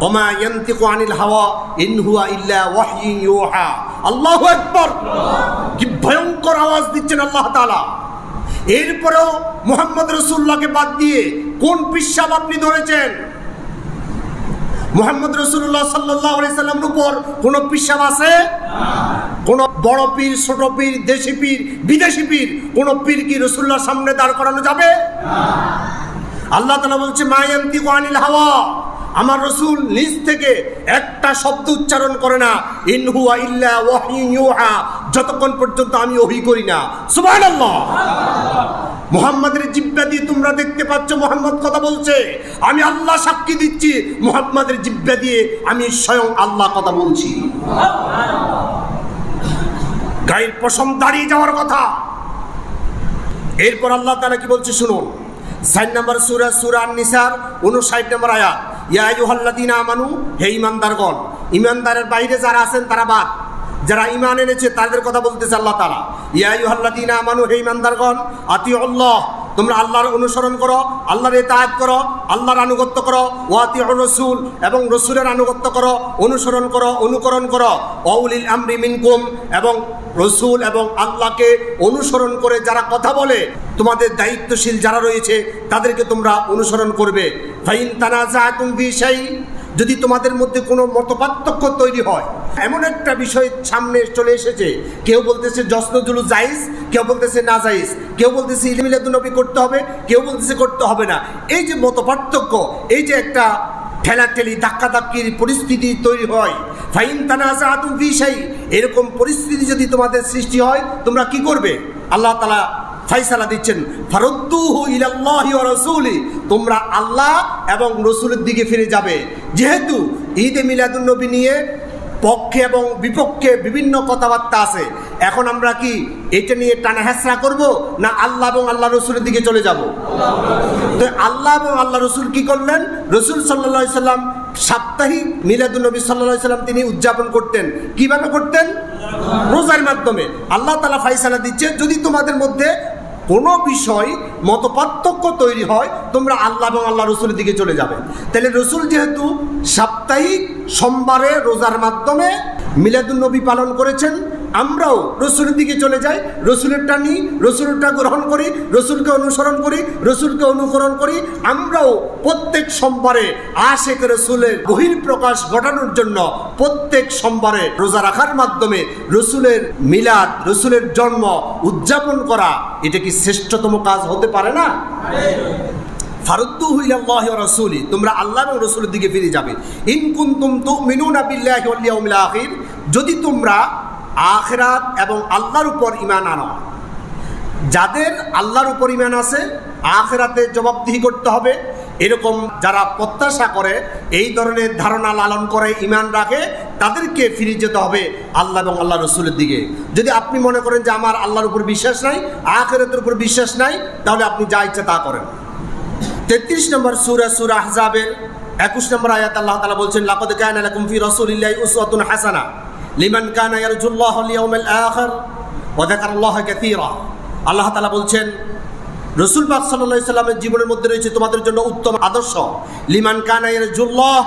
ওমা ইয়ানতিকু আনিল হাওয়া ইন হুয়া ইল্লা ওয়াহয়ুন ইউহা। আল্লাহু আকবার। কি ভয়ঙ্কর আওয়াজ দিচ্ছেন আল্লাহ তাআলা। এরপরেও মুহাম্মদ রাসূলুল্লাহকে বাদ দিয়ে কোন পিশাব আপনি ধরেছেন? মুহাম্মদ রাসূলুল্লাহ সাল্লাল্লাহু আলাইহি সাল্লামের উপর কোন পিশাব আছে? কোন বড় পীর, ছোট পীর, দেশি পীর, বিদেশি পীর, কোন পীর কি রাসূলুল্লাহর সামনে দাঁড় করানো যাবে? আল্লাহ তাআলা বলছে, মা ইয়ানতিকু আনিল হাওয়া, আমার রাসূল নিজ থেকে একটা শব্দ উচ্চারণ করে না, ইন হুয়া ইল্লা ওয়াহয়ুন ইউহা, যতক্ষণ পর্যন্ত আমি ওহী করি না। সুবহানাল্লাহ। মুহাম্মাদের জিহ্বা দিয়ে তোমরা দেখতে পাচ্ছ মুহাম্মদ কথা বলছে, আমি আল্লাহ সাক্ষী দিচ্ছি, মুহাম্মাদের জিহ্বা দিয়ে আমি স্বয়ং আল্লাহ কথা বলছি। গায়ের পশম দাঁড়িয়ে যাওয়ার কথা। এরপর আল্লাহ তাআলা কি বলছে শুনুন। 4 নম্বর সূরা সূরা আন-নিসার 59 নম্বর আয়াত, ইয়া আইয়ুহাল্লাযীনা আমানু, হে ঈমানদারগণ। ঈমানদারের বাইরে যারা আছেন তারা বাদ, যারা ঈমান এনেছে তাদের কথা বলতেছে আল্লাহ তাআলা। ইয়া আইয়ুহাল্লাযীনা আমানু, হে ঈমানদারগণ, আতিউল্লাহ, তোমরা আল্লাহর অনুসরণ করো, আল্লাহর ইতাআত করো, আল্লাহর আনুগত্য করো, ওয়া আতিউর রাসূল, এবং রাসূলের আনুগত্য করো, অনুসরণ করো, অনুকরণ করো, ওয়া উলিল আমরি মিনকুম, এবং রাসূল এবং আল্লাহকে অনুসরণ করে যারা কথা বলে, তোমাদের দায়িত্বশীল যারা রয়েছে তাদেরকে তোমরা অনুসরণ করবে। ফাইন তানাযাতুম ফি শাই, যদি তোমাদের মধ্যে কোনো মতপার্থক্য তৈরি হয়, এমন একটা বিষয় সামনে চলে এসেছে, কেউ বলতেছে জসনজুলু জায়েজ, কেউ বলতেছে না জায়েজ, কেউ বলতেছে ঈদ মিলাদুন্নবী করতে হবে, কেউ বলতেছে করতে হবে না। এই যে মতপার্থক্য, এই যে একটা ঠেলাঠেলি ধাক্কাধাক্কির পরিস্থিতি তৈরি হয়, ফাইন তানাযাতুম ফি শাই, এরকম পরিস্থিতি যদি তোমাদের সৃষ্টি হয় তোমরা কি করবে? আল্লাহ তাআলা ফায়সালা দিচ্ছেন, ফারুদ্দুহু ইলাল্লাহি ওয়া রাসূলি, তোমরা আল্লাহ এবং রাসূলের দিকে ফিরে যাবে। যেহেতু ঈদে মিলাদুন্নবী নিয়ে পক্ষে এবং বিপক্ষে বিভিন্ন কথাবার্তা আছে, এখন আমরা কি এটা নিয়ে টানা হেঁচড়া করব, না আল্লাহ এবং আল্লাহ রসুলের দিকে চলে যাব? তো আল্লাহ এবং আল্লাহ রসুল কি করলেন? রসুল সাল্লাল্লাহু আলাইহি সাল্লাম সাপ্তাহিক মিলাদুন্নবী সাল্লাল্লাহু আলাইহি সাল্লাম তিনি উদযাপন করতেন। কিভাবে করতেন? রোজার মাধ্যমে। আল্লাহ তাআলা ফায়সালা দিচ্ছে, যদি তোমাদের মধ্যে কোনো বিষয় মতপার্থক্য তৈরি হয় তোমরা আল্লাহ এবং আল্লাহ রসুলের দিকে চলে যাবে। তাহলে রসুল যেহেতু সাপ্তাহিক সোমবারে রোজার মাধ্যমে মিলাদুন্নবী পালন করেছেন, আমরাও রসুলের দিকে চলে যাই, রসুলেরটা নিই, রসুলেরটা গ্রহণ করি, রসুলকে অনুসরণ করি, রসুলকে অনুকরণ করি। আমরাও প্রত্যেক সোমবারে আশিক রসুলের বহিঃপ্রকাশ ঘটানোর জন্য প্রত্যেক সোমবারে রোজা রাখার মাধ্যমে রসুলের মিলাদ, রসুলের জন্ম উদযাপন করা, এটা কি শ্রেষ্ঠতম কাজ হতে পারে না? ফারুদ্দুহু ইলাল্লাহি ওয়া রাসূলি, তোমরা আল্লাহ এবং রাসূলের দিকে ফিরে যাবে। ইন কুনতুম তুমিনুনা বিল্লাহি ওয়াল ইয়াউমিল আখির, যদি তোমরা আখিরাত এবং আল্লাহর উপর ঈমান আনো। যাদের আল্লাহর উপর ঈমান আছে, আখিরাতে জবাবদিহি করতে হবে, এরকম যারা প্রত্যাশা করে, এই ধরনের ধারণা লালন করে, ঈমান রাখে, তাদেরকে ফিরে যেতে হবে আল্লাহ এবং আল্লাহ রসুলের দিকে। যদি আপনি মনে করেন যে আমার আল্লাহর উপর বিশ্বাস নাই, আখিরাতের উপর বিশ্বাস নাই, তাহলে আপনি যা ইচ্ছা তা করেন। 33 নম্বর সূরা সূরা আহজাবের 21 নম্বর আয়াত আল্লাহ তাআলা বলছেন, লাকাদ কানা লাকুম ফি রাসূলিল্লাহি উসওয়াতুন হাসানাহ লিমান কানা ইয়ারজুল্লাহ ওয়াল ইয়াউমাল আখির ওয়া যাকারাল্লাহ কাসীরা। আল্লাহ তাআলা বলছেন, রাসূল পাক সাল্লাল্লাহু আলাইহি সাল্লামের জীবনের মধ্যে রয়েছে তোমাদের জন্য উত্তম আদর্শ। লিমান কানা ইয়ারজুল্লাহ,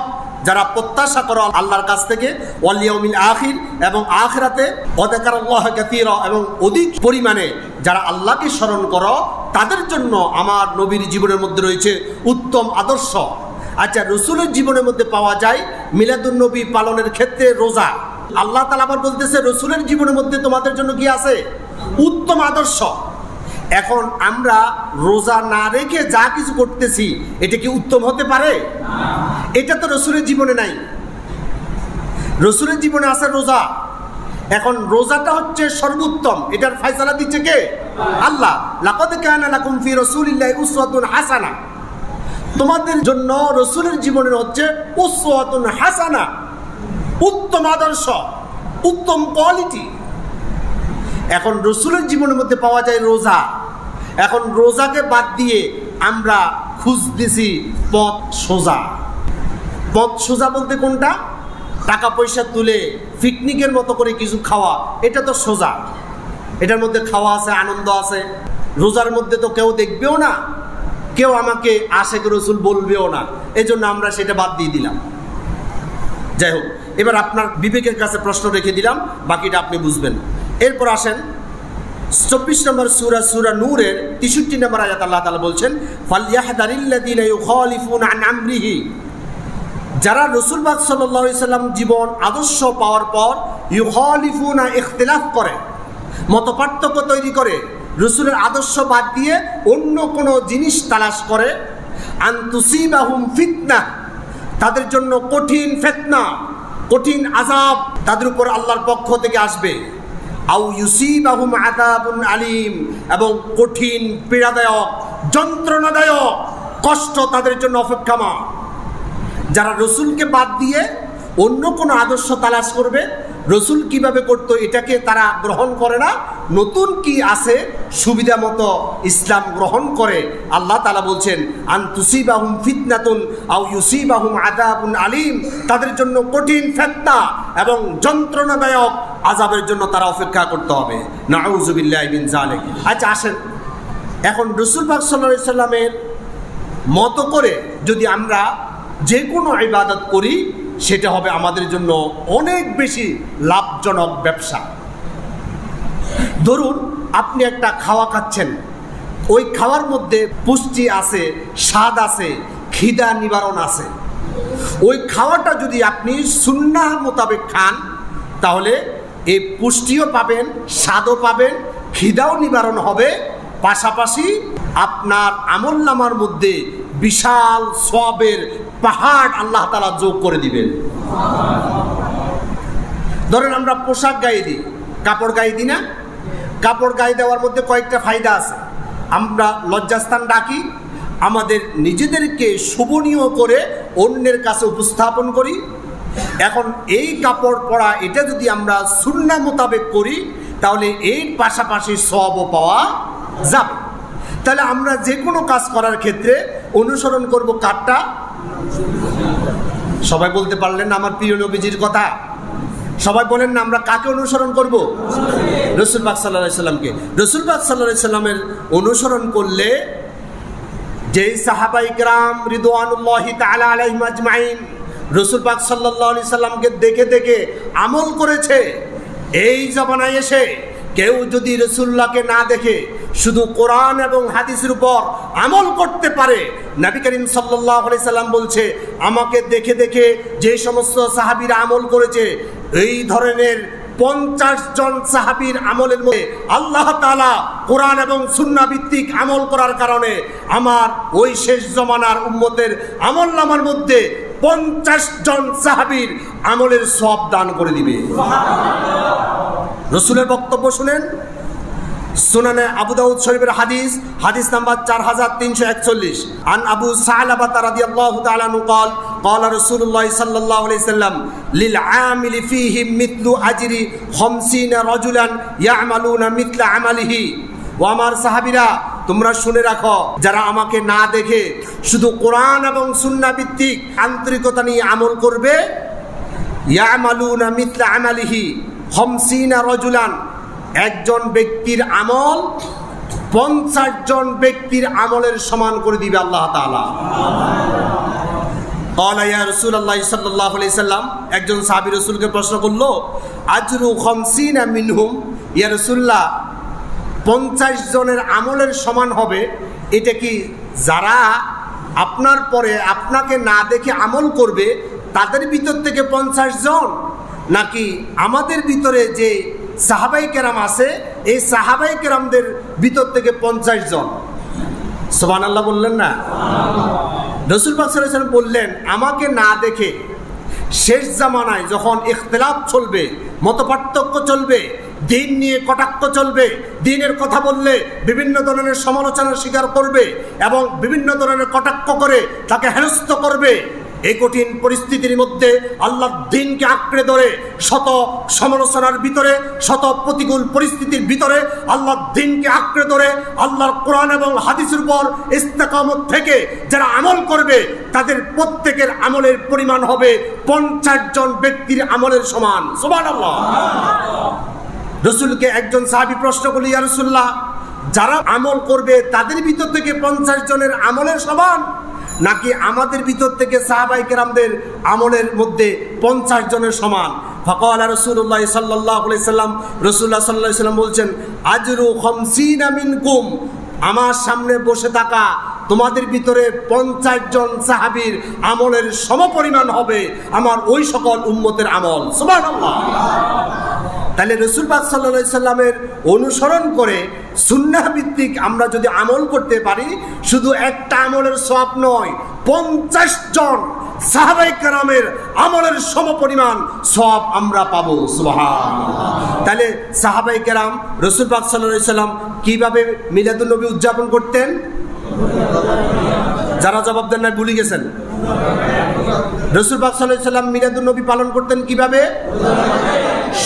যারা প্রত্যাশা করো আল্লাহর কাছ থেকে, ওয়াল ইয়াউমিল আখির, এবং আখিরাতে, ওয়া যাকারাল্লাহ কাসীরা, এবং অধিক পরিমাণে যারা আল্লাহকে স্মরণ করো তাদের জন্য আমার নবীর জীবনের মধ্যে রয়েছে উত্তম আদর্শ। আচ্ছা, রসুলের জীবনের মধ্যে পাওয়া যায় মিলাদুন নবী পালনের ক্ষেত্রে রোজা। আল্লাহ তাআলা আবার বলতেছে রসুলের জীবনের মধ্যে তোমাদের জন্য কি আছে? উত্তম আদর্শ। এখন আমরা রোজা না রেখে যা কিছু করতেছি এটা কি উত্তম হতে পারে? এটা তো রসুলের জীবনে নাই। রসুলের জীবনে আছে রোজা। এখন রোজাটা হচ্ছে সর্বোত্তম, এটার ফয়সালা দিচ্ছে কে? আল্লাহ। লাকাদ কানা লাকুম ফি রাসূলিল্লাহি উসওয়াতুন হাসানাহ, তোমাদের জন্য রসুলের জীবনের হচ্ছে উসওয়াতুন হাসানাহ, উত্তম আদর্শ, উত্তম কোয়ালিটি। এখন রসুলের জীবনের মধ্যে পাওয়া যায় রোজা। এখন রোজাকে বাদ দিয়ে আমরা খুঁজতেছি পথ সোজা। পথ সোজা বলতে কোনটা? টাকা পয়সা তুলে পিকনিকের মতো করে কিছু খাওয়া, এটা তো সোজা। এটার মধ্যে খাওয়া আছে, আনন্দ আছে। রোজার মধ্যে তো কেউ দেখবেও না, কেউ আমাকে আশেক রসুল বলবেও না, এজন্য আমরা সেটা বাদ দিয়ে দিলাম। যাই হোক, এবার আপনার বিবেকের কাছে প্রশ্ন রেখে দিলাম, বাকিটা আপনি বুঝবেন। এরপর আসেন 24 নম্বর সূরা নূরের 63 নম্বর আয়াত আল্লাহ তাআলা বলছেন, ফালইয়াহদারিল্লাযীনা ইউখালিফুনা আন আমরিহি, যারা রাসূল পাক সাল্লাল্লাহু আলাইহি সাল্লাম জীবন আদর্শ পাওয়ার পর ইউখালিফুনা ইখতিলাফ করে, মতপার্থক্য তৈরি করে, রাসূলের আদর্শ বাদ দিয়ে অন্য কোনো জিনিস তালাশ করে, আন তুসিবাহুম ফিতনা, তাদের জন্য কঠিন ফিতনা, কঠিন আযাব তাদের উপর আল্লাহর পক্ষ থেকে আসবে। আও ইউসিবাহুম আযাবুন আলীম, এবং কঠিন পীড়াদায়ক, যন্ত্রণাদায়ক কষ্ট তাদের জন্য অপেক্ষামান। যারা রসুলকে বাদ দিয়ে অন্য কোনো আদর্শ তালাশ করবে, রসুল কিভাবে করতো এটাকে তারা গ্রহণ করে না, নতুন কি আছে সুবিধা মতো ইসলাম গ্রহণ করে, আল্লাহ তাআলা বলছেন আন তুসিবাহুম ফিতনাতুন আও ইউসিবাহুম আযাবুন আলীম, তাদের জন্য কঠিন ফিতনা এবং যন্ত্রণাদায়ক আযাবের জন্য তারা অপেক্ষা করতে হবে। নাউযু বিল্লাহি মিন যালিক। আচ্ছা আসেন, এখন রাসূল পাক সাল্লাল্লাহু আলাইহি সাল্লামের মতো করে যদি আমরা যে কোনো ইবাদত করি, সেটা হবে আমাদের জন্য অনেক বেশি লাভজনক ব্যবসা। ধরুন আপনি একটা খাওয়া খাচ্ছেন, ওই খাওয়ার মধ্যে পুষ্টি আছে, স্বাদ আছে, খিদা নিবারণ আছে। ওই খাওয়াটা যদি আপনি সুন্নাহ মোতাবেক খান, তাহলে এই পুষ্টিও পাবেন, স্বাদও পাবেন, খিদাও নিবারণ হবে, পাশাপাশি আপনার আমলনামার মধ্যে বিশাল সওয়াবের পাহাড় আল্লাহ তাআলা যোগ করে দিবেন। ধরেন আমরা পোশাক গায়ে দিই, কাপড় গায়ে দিই না? কাপড় গায়ে দেওয়ার মধ্যে কয়েকটা ফায়দা আছে। আমরা লজ্জাস্থান ডাকি, আমাদের নিজেদেরকে শোভনীয় করে অন্যের কাছে উপস্থাপন করি। এখন এই কাপড় পরা এটা যদি আমরা সুন্নাহ মোতাবেক করি, তাহলে এর পাশাপাশি সওয়াবও পাওয়া যাবে। তাহলে আমরা যে কোনো কাজ করার ক্ষেত্রে অনুসরণ করব কারটা? সবাই বলতে পারলেন না আমার প্রিয় নবীজির কথা? সবাই বলেন না আমরা কাকে অনুসরণ করব? রাসূল পাক সাল্লাল্লাহু আলাইহি সাল্লামকে। রাসূল পাক সাল্লাল্লাহু আলাইহি সাল্লামের অনুসরণ করলে যেই সাহাবায়ে কেরাম রিদওয়ানুল্লাহি তাআলা আলাইহিম আজমাইন রাসূল পাক সাল্লাল্লাহু আলাইহি সাল্লামকে দেখে দেখে আমল করেছে, এই জামানায় এসে কেউ যদি রাসূলুল্লাহকে না দেখে শুধু কোরআন এবং হাদিসের উপর আমল করতে পারে, নবী করিম সাল্লাল্লাহু আলাইহি সাল্লাম বলছে আমাকে দেখে দেখে যে সমস্ত সাহাবীরা আমল করেছে, এই ধরনের 50 জন সাহাবীর আমলের মধ্যে আল্লাহ তাআলা কোরআন এবং সুন্নাহ ভিত্তিক আমল করার কারণে আমার ওই শেষ জমানার উম্মতের আমলনামার মধ্যে 50 জন সাহাবীর আমলের সওয়াব দান করে দিবে। রাসূলের বক্তব্য শুনেন, সুনানে আবু দাউদ শরীফের হাদিস, হাদিস নাম্বার 4341। আন আবু সালাবা রাদিয়াল্লাহু তাআলা আনহু قال قال رسول الله صلى الله عليه وسلم للعامل فيه مثل اجر 50 رجلا يعملون مثل عمله। ও আমার সাহাবীরা, তোমরা শুনে রাখো, যারা আমাকে না দেখে শুধু কোরআন এবং সুন্নাহ ভিত্তিক আন্তরিকতা নিয়ে আমল করবে, ইয়ামালুনা মিথলা আমালিহি 50 রাজুলান, একজন ব্যক্তির আমল 50 জন ব্যক্তির আমলের সমান করে দিবে আল্লাহ তাআলা। ক্বালা ইয়া রাসূলুল্লাহ সাল্লাল্লাহু আলাইহি সাল্লাম, একজন সাহাবী রাসূলকে প্রশ্ন করলো, আজরু 50 মিনহুম, ইয়া রাসূলুল্লাহ 50 জনের আমলের সমান হবে, এটা কি যারা আপনার পরে আপনাকে না দেখে আমল করবে তাদের ভিতর থেকে 50 জন, নাকি আমাদের ভিতরে যে সাহাবায়ে কেরাম আছে এই সাহাবায়ে কেরামদের ভিতর থেকে 50 জন? সুবহানাল্লাহ বললেন না? রাসূল পাক সাল্লাল্লাহু আলাইহি ওয়াসাল্লাম বললেন, আমাকে না দেখে শেষ জামানায় যখন ইখতিলাফ চলবে, মতপার্থক্য চলবে, দিন নিয়ে কটাক্ষ চলবে, দিনের কথা বললে বিভিন্ন ধরনের সমালোচনার শিকার করবে এবং বিভিন্ন ধরনের কটাক্ষ করে তাকে হেনস্থ করবে, এই কঠিন পরিস্থিতির মধ্যে আল্লাহর দ্বীনকে আঁকড়ে ধরে শত সমালোচনার ভিতরে, শত প্রতিকূল পরিস্থিতির ভিতরে আল্লাহর দ্বীনকে আঁকড়ে ধরে আল্লাহর কোরআন এবং হাদিসের উপর ইস্তেকামত থেকে যারা আমল করবে তাদের প্রত্যেকের আমলের পরিমাণ হবে 50 জন ব্যক্তির আমলের সমান। সুবহানাল্লাহ। রাসূলকে একজন সাহাবী প্রশ্ন করলেন, ইয়া রাসূলুল্লাহ, যারা আমল করবে তাদের ভিতর থেকে 50 জনের আমলের সমান, নাকি আমাদের ভিতর থেকে সাহাবায়ে কেরামদের আমলের মধ্যে 50 জনের সমান? ফাকালা রাসূলুল্লাহ সাল্লাল্লাহু আলাইহি সাল্লাম, রাসূলুল্লাহ সাল্লাল্লাহু আলাইহি সাল্লাম বলছেন, আজরু 50 মিনকুম, আমার সামনে বসে থাকা তোমাদের ভিতরে 50 জন সাহাবীর আমলের সমপরিমাণ হবে আমার ওই সকল উম্মতের আমল। সুবহানাল্লাহ। তাহলে রাসূল পাক সাল্লাল্লাহু আলাইহি সাল্লামের অনুসরণ করে সুন্নাহ ভিত্তিক আমরা যদি আমল করতে পারি, শুধু একটা আমলের সওয়াব নয়, 50 জন সাহাবায়ে কেরামের আমলের সমপরিমাণ সওয়াব আমরা পাবো। সুবহানাল্লাহ। তাহলে সাহাবায়ে কেরাম রাসূল পাক সাল্লাল্লাহু আলাইহি সাল্লাম কিভাবে মিলাদুন নবী উদযাপন করতেন? যারা জবাব দেন না ভুলে গেছেন। রাসূল পাক সাল্লাল্লাহু আলাইহি সাল্লাম মিলাদুন নবী পালন করতেন কিভাবে?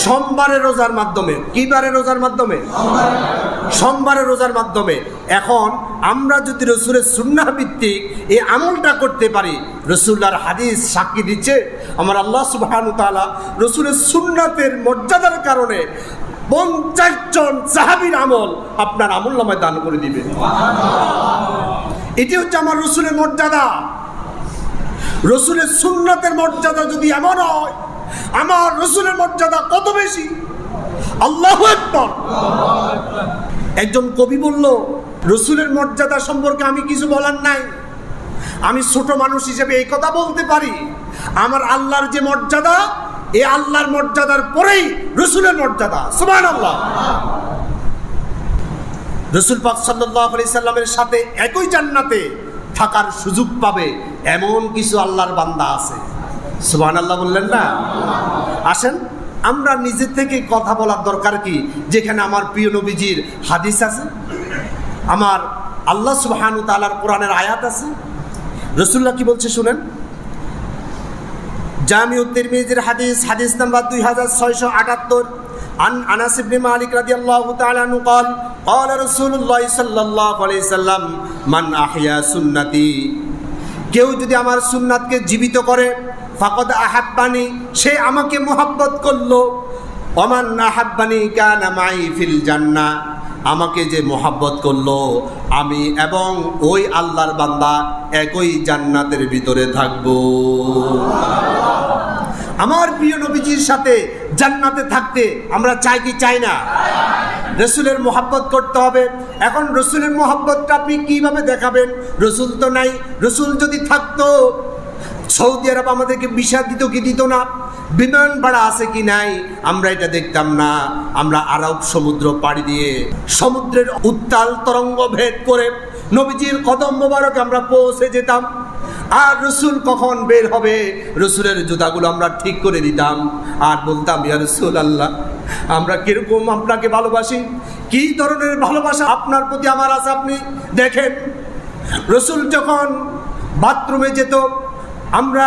সোমবারে রোজার মাধ্যমে। কিবারে রোজার মাধ্যমে? সোমবারে রোজার মাধ্যমে। এখন আমরা যদি রাসূলের সুন্নাহ ভিত্তিক এই আমলটা করতে পারি, রাসূলুল্লাহর হাদিস সাক্ষী দিচ্ছে আমার আল্লাহ সুবহানাহু ওয়া তাআলা রাসূলের সুন্নাতের মর্যাদার কারণে 50 জন সাহাবীর আমল আপনার আমলনামায় দান করে দিবেন। এটি হচ্ছে আমার রাসূলের মর্যাদা। রাসূলের সুন্নাতের মর্যাদা যদি এমন হয়, আমার রাসূলের মর্যাদা কত বেশি! আল্লাহু আকবার। একজন কবি বলল, রাসূলের মর্যাদা সম্পর্কে আমি কিছু বলার নাই, আমি ছোট মানুষ হিসেবে এই কথা বলতে পারি, আমার আল্লাহর যে মর্যাদা, এই আল্লাহর মর্যাদার পরেই রাসূলের মর্যাদা। সুবহানাল্লাহ। রাসূল পাক সাল্লাল্লাহু আলাইহি সাল্লামের সাথে একই জান্নাতে থাকার সুযোগ পাবে এমন কিছু আল্লাহর বান্দা আছে। সুবহানাল্লাহ বললেন না? আসেন আমরা নিজে থেকে কথা বলার দরকার কি, যেখানে আমার প্রিয় নবীজির হাদিস আছে, আমার আল্লাহ সুবহানাহু ওয়া তাআলার কোরআনের আয়াত আছে। রাসূলুল্লাহ কি বলছে শুনেন। জামিউত তিরমিজির হাদিস, হাদিস নাম্বার 2678, عن أنس بن مالك رضي الله تعالى عنه قال قال رسول الله صلى الله عليه وسلم من أحيا سنتي, কেউ যদি আমার সুন্নাতকে জীবিত করে, ফাকাদ আহাব্বানি, সে আমাকে মুহাব্বত করলো, ওমান আহাব্বানি কানা মাই ফিল জান্নাহ, আমাকে যে মুহাব্বত করলো আমি এবং ওই আল্লাহর বান্দা একই জান্নাতের ভিতরে থাকবো। আমার প্রিয় নবীজির সাথে জান্নাতে থাকতে আমরা চাই কি চাই না? রাসূলের মুহাব্বত করতে হবে। এখন রাসূলের মুহাব্বতটা আপনি কিভাবে দেখাবেন? রাসূল তো নাই। রাসূল যদি থাকতো, সৌদি আরব আমাদেরকে ভিসা দিত কি দিত না, বিমান ভাড়া আছে কি নাই আমরা এটা দেখতাম না। আমরা আরব সমুদ্র পাড়ি দিয়ে সমুদ্রের উত্তাল তরঙ্গ ভেদ করে নবীজির কদম মোবারক আমরা পৌঁছে যেতাম। আর রাসূল কখন বের হবে, রাসূলের জুতাগুলো আমরা ঠিক করে দিতাম আর বলতাম, ইয়া রাসূলুল্লাহ, আমরা কিরকম আপনাকে ভালোবাসি, কি ধরনের ভালোবাসা আপনার প্রতি আমার আছে আপনি দেখেন। রাসূল যখন বাথরুমে যেত, আমরা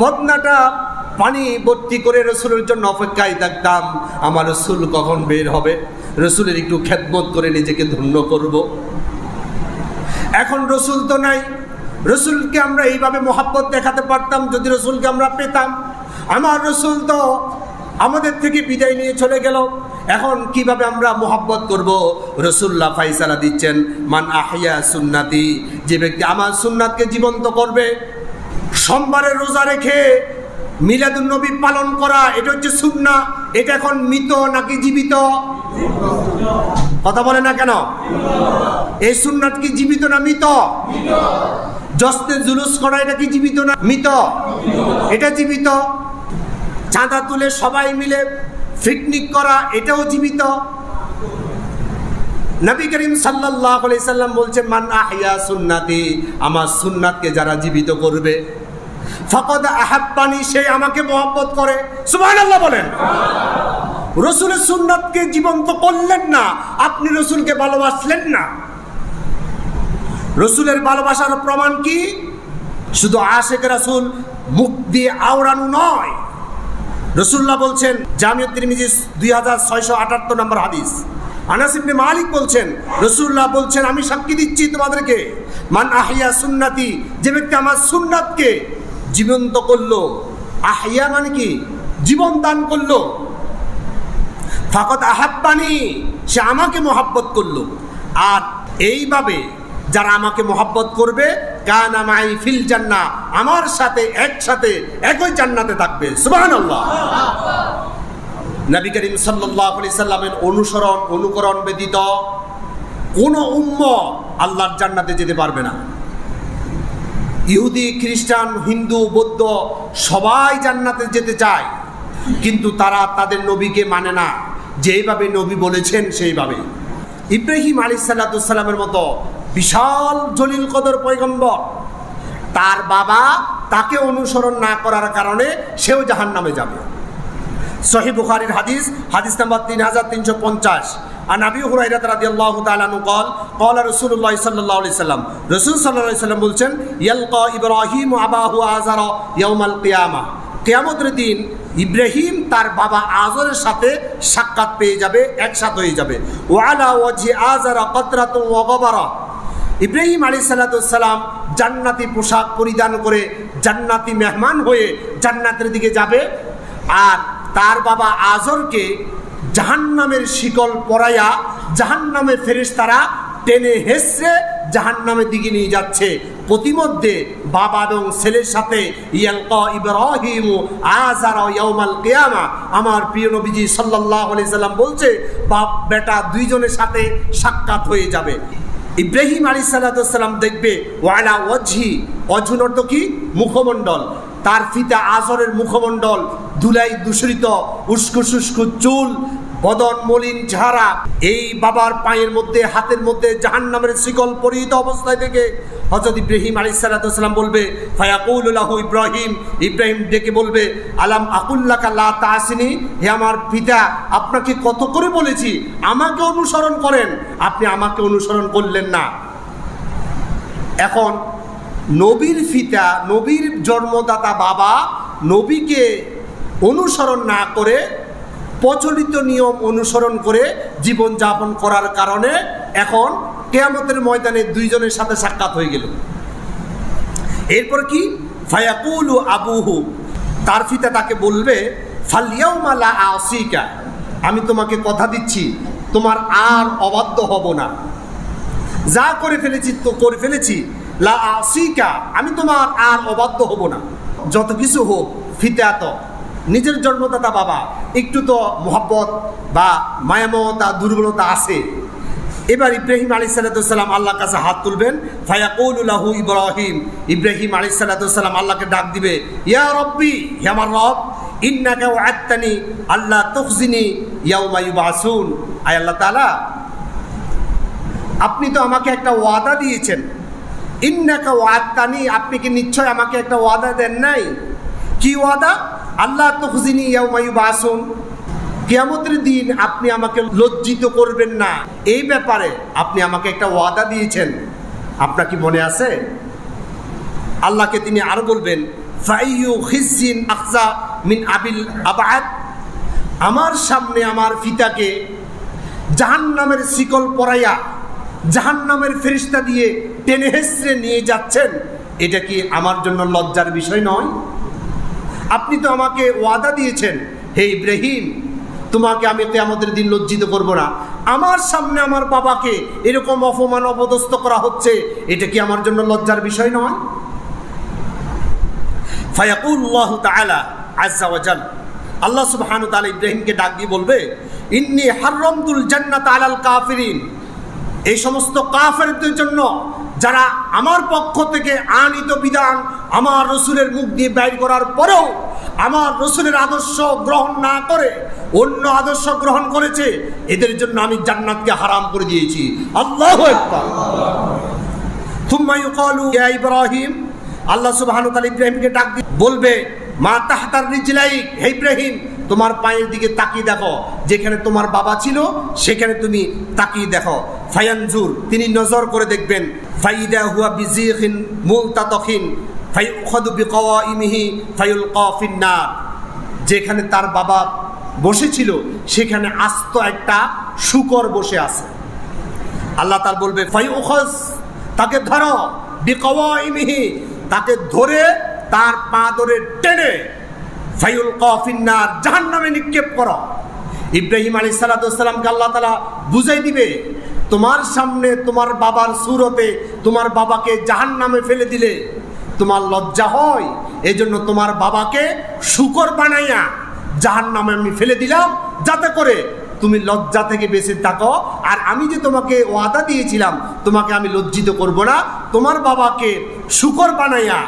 বদনাটা পানি ভর্তি করে রাসূলের জন্য অপেক্ষায় থাকতাম, আমার রাসূল কখন বের হবে, রাসূলের একটু খেদমত করে নিজেকে ধন্য করব। এখন রসুল তো নাই, রসুলকে আমরা এইভাবে মোহাব্বত দেখাতে পারতাম যদি রসুলকে আমরা পেতাম। আমার রসুল তো আমাদের থেকে বিদায় নিয়ে চলে গেল, এখন কিভাবে আমরা মোহাব্বত করব? রসুল্লাহ ফাইসালা দিচ্ছেন, মান আহিয়া সুন্নাতি, যে ব্যক্তি আমার সুন্নাতকে জীবন্ত করবে। সোমবারের রোজা রেখে মিলাদুন নবী পালন করা, এটা হচ্ছে সুন্নাহ। এটা এখন মৃত নাকি জীবিত? কথা বলে না কেন? এই সুন্নাত কি জীবিত না মৃত? জশ্নে জুলুস করা এটা কি জীবিত না মৃত? এটা জীবিত। চাঁদা তুলে সবাই মিলে পিকনিক করা, এটাও জীবিত। নবী করিম সাল্লাল্লাহু আলাইহি সাল্লাম বলছেন, মান আহইয়া সুন্নাতি, আমার সুন্নাতকে যারা জীবিত করবে, ফাকাদ আহাব্বানি, সে আমাকে মহব্বত করে। সুবহানাল্লাহ বলেন। রসুলের সুন্নাতকে জীবন্ত করলেন না, আপনি রসুলকে ভালোবাসলেন না। রসুলের ভালোবাসার প্রমাণ কি? শুধু আশিক রাসূল মুখ দিয়ে আওড়ানো নয়। রসুল্লাহ বলছেন, জামিউ তিরমিজি 2678 নম্বর হাদিস, আনাস ইবনে মালিক বলছেন, রসুল্লাহ বলছেন, আমি সাক্ষী দিচ্ছি তোমাদেরকে, মান আহইয়া সুন্নাতি, যে ব্যক্তি আমার সুন্নাতকে জীবন্ত করলো, আহইয়া মানে কি? জীবন দান করলো, ফাকাদ আহাব্বানি, সে আমাকে মহব্বত করলো। আর এইভাবে যারা আমাকে মহব্বত করবে, কানা মাই ফিল জান্নাহ, আমার সাথে একসাথে একই জান্নাতে থাকবে। সুবহানাল্লাহ। নবী করিম সাল্লাল্লাহু আলাইহি সাল্লামের অনুসরণ অনুকরণ ব্যতীত কোন উম্মত আল্লাহর জান্নাতে যেতে পারবে না। ইহুদি, খ্রিস্টান, হিন্দু, বৌদ্ধ সবাই জান্নাতে যেতে চায়, কিন্তু তারা তাদের নবীকে মানে না, যেইভাবে নবী বলেছেন সেইভাবে। ইব্রাহিম আলাইহিস সালামের মতো বিশাল জলিল কদর পয়গম্বর, তার বাবা তাকে অনুসরণ না করার কারণে সেও জাহান্নামে যাবে। সহিহ বুখারীর হাদিস, হাদিস নাম্বার 3350, আন আবি হুরায়রা রাদিয়াল্লাহু তাআলা আনহু قال قال رسول الله صلى الله عليه وسلم, রাসূল সাল্লাল্লাহু আলাইহি সাল্লাম বলছেন, ইয়ালকা ইব্রাহিম আবাহু আযর ইয়াউমাল কিয়ামা, কিয়ামতের দিন ইব্রাহিম তার বাবা আযরের সাথে সাক্ষাৎ পেয়ে যাবে, একসাথে হয়ে যাবে। ওয়া আলা ওয়াজহি আযর কতরাতু ওয়া গবারা, ইব্রাহিম আলাইহিস সালাম জান্নাতি পোশাক পরিধান করে জান্নাতি মেহমান হয়ে জান্নাতের দিকে যাবে, আর তার বাবা আযরকে জাহান্নামের শিকল পরাইয়া জাহান্নামের ফেরেশতারা টেনে হেসড়ে জাহান্নামের দিকে নিয়ে যাচ্ছে। প্রতিমধ্যে বাবা এবং ছেলের সাথে ইয়ালকা ইব্রাহিম আযর ইয়াউমাল কিয়ামা, আমার প্রিয় নবীজি সাল্লাল্লাহু আলাইহি সাল্লাম বলছে, বাপ বেটা দুইজনের সাথে সাক্ষাৎ হয়ে যাবে। ইব্রাহিম আলাইহিস সালাম দেখবে ওয়ালা ওয়াজহি, ওয়াজহুর অর্থ কি? মুখমণ্ডল। তার পিতা আযরের মুখমণ্ডল ধুলাই দূষিত, উস্কো শুষ্ক চুল, বদন মলিন চেহারা। এই বাবার পায়ের মধ্যে হাতের মধ্যে জাহান্নামের শিকল পরিহিত অবস্থায় থেকে হযরত ইব্রাহিম আলাইহিস সালাম বলবে, ফায়াকুলু লাহু ইব্রাহিম, ইব্রাহিম ডেকে বলবে, আলাম আকুল্লাকা লা তাসিনি, হে আমার পিতা, আপনাকে কত করে বলেছি আমাকে অনুসরণ করেন, আপনি আমাকে অনুসরণ করলেন না। এখন নবীর পিতা, নবীর জন্মদাতা বাবা নবীকে অনুসরণ না করে প্রচলিত নিয়ম অনুসরণ করে জীবন যাপন করার কারণে এখন কিয়ামতের ময়দানে দুইজনের সাথে সাক্ষাৎ হয়ে গেল। এরপর কি? ফায়াকুলু আবুহু, তার পিতা তাকে বলবে, ফালইয়াউমা লা আসিকা, আমি তোমাকে কথা দিচ্ছি তোমার আর অবাধ্য হব না, যা করে ফেলেছি তো করে ফেলেছি, লা আসিকা, আমি তোমার আর অবাধ্য হব না। যত কিছু হোক, পিতা তো নিজের জন্মদাতা বাবা, একটু তো মোহাব্বত বা মায়ামতা দুর্বলতা আছে। এবার ইব্রাহিম আলাইহিস সালাম আল্লাহর কাছে হাত তুলবেন, ফায়াকুলু লাহু ইব্রাহিম, ইব্রাহিম আলাইহিস সালাম আল্লাহকে ডাক দিবে, ইয়া রব্বি, হে আমার রব, ইন্নাকা ওয়া'আদতানি আল্লা তুখজিনি ইয়াউমা ইউবাসুন, আয় আল্লাহ তাআলা, আপনি তো আমাকে একটা ওয়াদা দিয়েছেন, ইন্নাকা ওয়া'আদতানি, আপনি কি নিশ্চয় আমাকে একটা ওয়াদা দেন নাই? কি ওয়াদা? আল্লাহ তুখজিনি ইয়াউমা ইউবাসুন, কিয়ামতের দিন আপনি আমাকে লজ্জিত করবেন না, এই ব্যাপারে আপনি আমাকে একটা ওয়াদা দিয়েছেন। আপনার কি মনে আছে? আল্লাহকে তিনি আরো বলবেন, ফাইয়ু খিজিন আখজা মিন আবিল আবাদ, আমার সামনে আমার পিতাকে জাহান্নামের শিকল পরাইয়া জাহান্নামের ফেরেশতা দিয়ে টেনে হেঁচড়ে নিয়ে যাচ্ছেন, এটা কি আমার জন্য লজ্জার বিষয় নয়? আপনি তো আমাকে ওয়াদা দিয়েছেন, হে ইব্রাহিম, তোমাকে আমি কিয়ামতের দিন লজ্জিত করব না। আমার সামনে আমার বাবাকে এরকম অপমান অপদস্থ করা হচ্ছে, এটা কি আমার জন্য লজ্জার বিষয় নয়? ফায়াকুল্লাহু তাআলা আযজা ওয়া জাল, আল্লাহ সুবহানাহু ওয়া তাআলা ইব্রাহিমকে ডাক দিয়ে বলবে, ইন্নী হারামতুল জান্নাতা আলাল কাফিরিন, এই সমস্ত কাফেরদের জন্য যারা আমার পক্ষ থেকে আনিত বিধান আমার রাসূলের মুখ দিয়ে বাইর করার পরেও আমার রাসূলের আদর্শ গ্রহণ না করে অন্য আদর্শ গ্রহণ করেছে, এদের জন্য আমি জান্নাতকে হারাম করে দিয়েছি। আল্লাহু আকবার। থুম্মা ইউকালু ইয়া ইব্রাহিম, আল্লাহ সুবহানাহু ওয়া তাআলা ইব্রাহিমকে ডাক দিয়ে বলবে, মা তাহতার রিজলাইক, হে ইব্রাহিম, তোমার পায়ের দিকে তাকিয়ে দেখো, যেখানে তোমার বাবা ছিল সেখানে তুমি তাকিয়ে দেখো। ফায়ানজুর, তিনি নজর করে দেখবেন, ফাইদা হুয়া বিজিখিন মুলতাতখিন ফায়ুখাযু বিকাওয়াইমিহি ফায়ুলকা ফিন্নার, যেখানে তার বাবা বসেছিল সেখানে আস্ত একটা শূকর বসে আছে। আল্লাহ তার বলবে, ফায়ুখায, তাকে ধরো, বিকাওয়াইমিহি, তাকে ধরে তার পা ধরে টেনে ফায়ুলকা ফিন্নার, জাহান্নামে নিক্ষেপ করো। ইব্রাহিম আলাইহিস সালাতু ওয়াস সালামকে আল্লাহ তাআলা বুঝাই দিবে, তোমার সামনে তোমার বাবার সুরতে তোমার বাবাকে জাহান্নামে ফেলে দিলে তোমার লজ্জা হয়, এজন্য তোমার বাবাকে শূকর বানাইয়া জাহান্নামে আমি ফেলে দিলাম, যাতে করে তুমি লজ্জা থেকে বেঁচে থাকো। আর আমি যে তোমাকে ওয়াদা দিয়েছিলাম তোমাকে আমি লজ্জিত করব না, তোমার বাবাকে শূকর বানাইয়া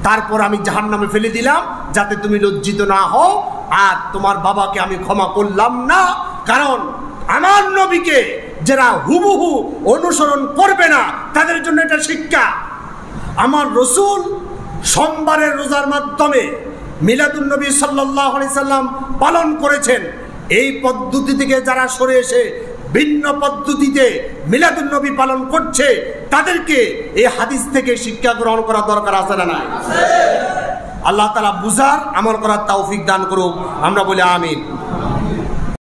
তারপর আমি জাহান্নামে ফেলে দিলাম, যাতে তুমি লজ্জিত না হও। আর তোমার বাবাকে আমি ক্ষমা করলাম না, কারণ আমার নবীকে যারা হুবহু অনুসরণ করবে না তাদের জন্য এটা শিক্ষা। আমার রাসূল সোমবারের রোজার মাধ্যমে মিলাদুন নবী সাল্লাল্লাহু আলাইহি সাল্লাম পালন করেছেন। এই পদ্ধতি থেকে যারা সরে এসে ভিন্ন পদ্ধতিতে মিলাদুন নবী পালন করছে, তাদেরকে এই হাদিস থেকে শিক্ষা গ্রহণ করা দরকার আছে না নাই? আল্লাহ তাআলা বুঝার আমল করার তৌফিক দান করুন, আমরা বলি আমিন।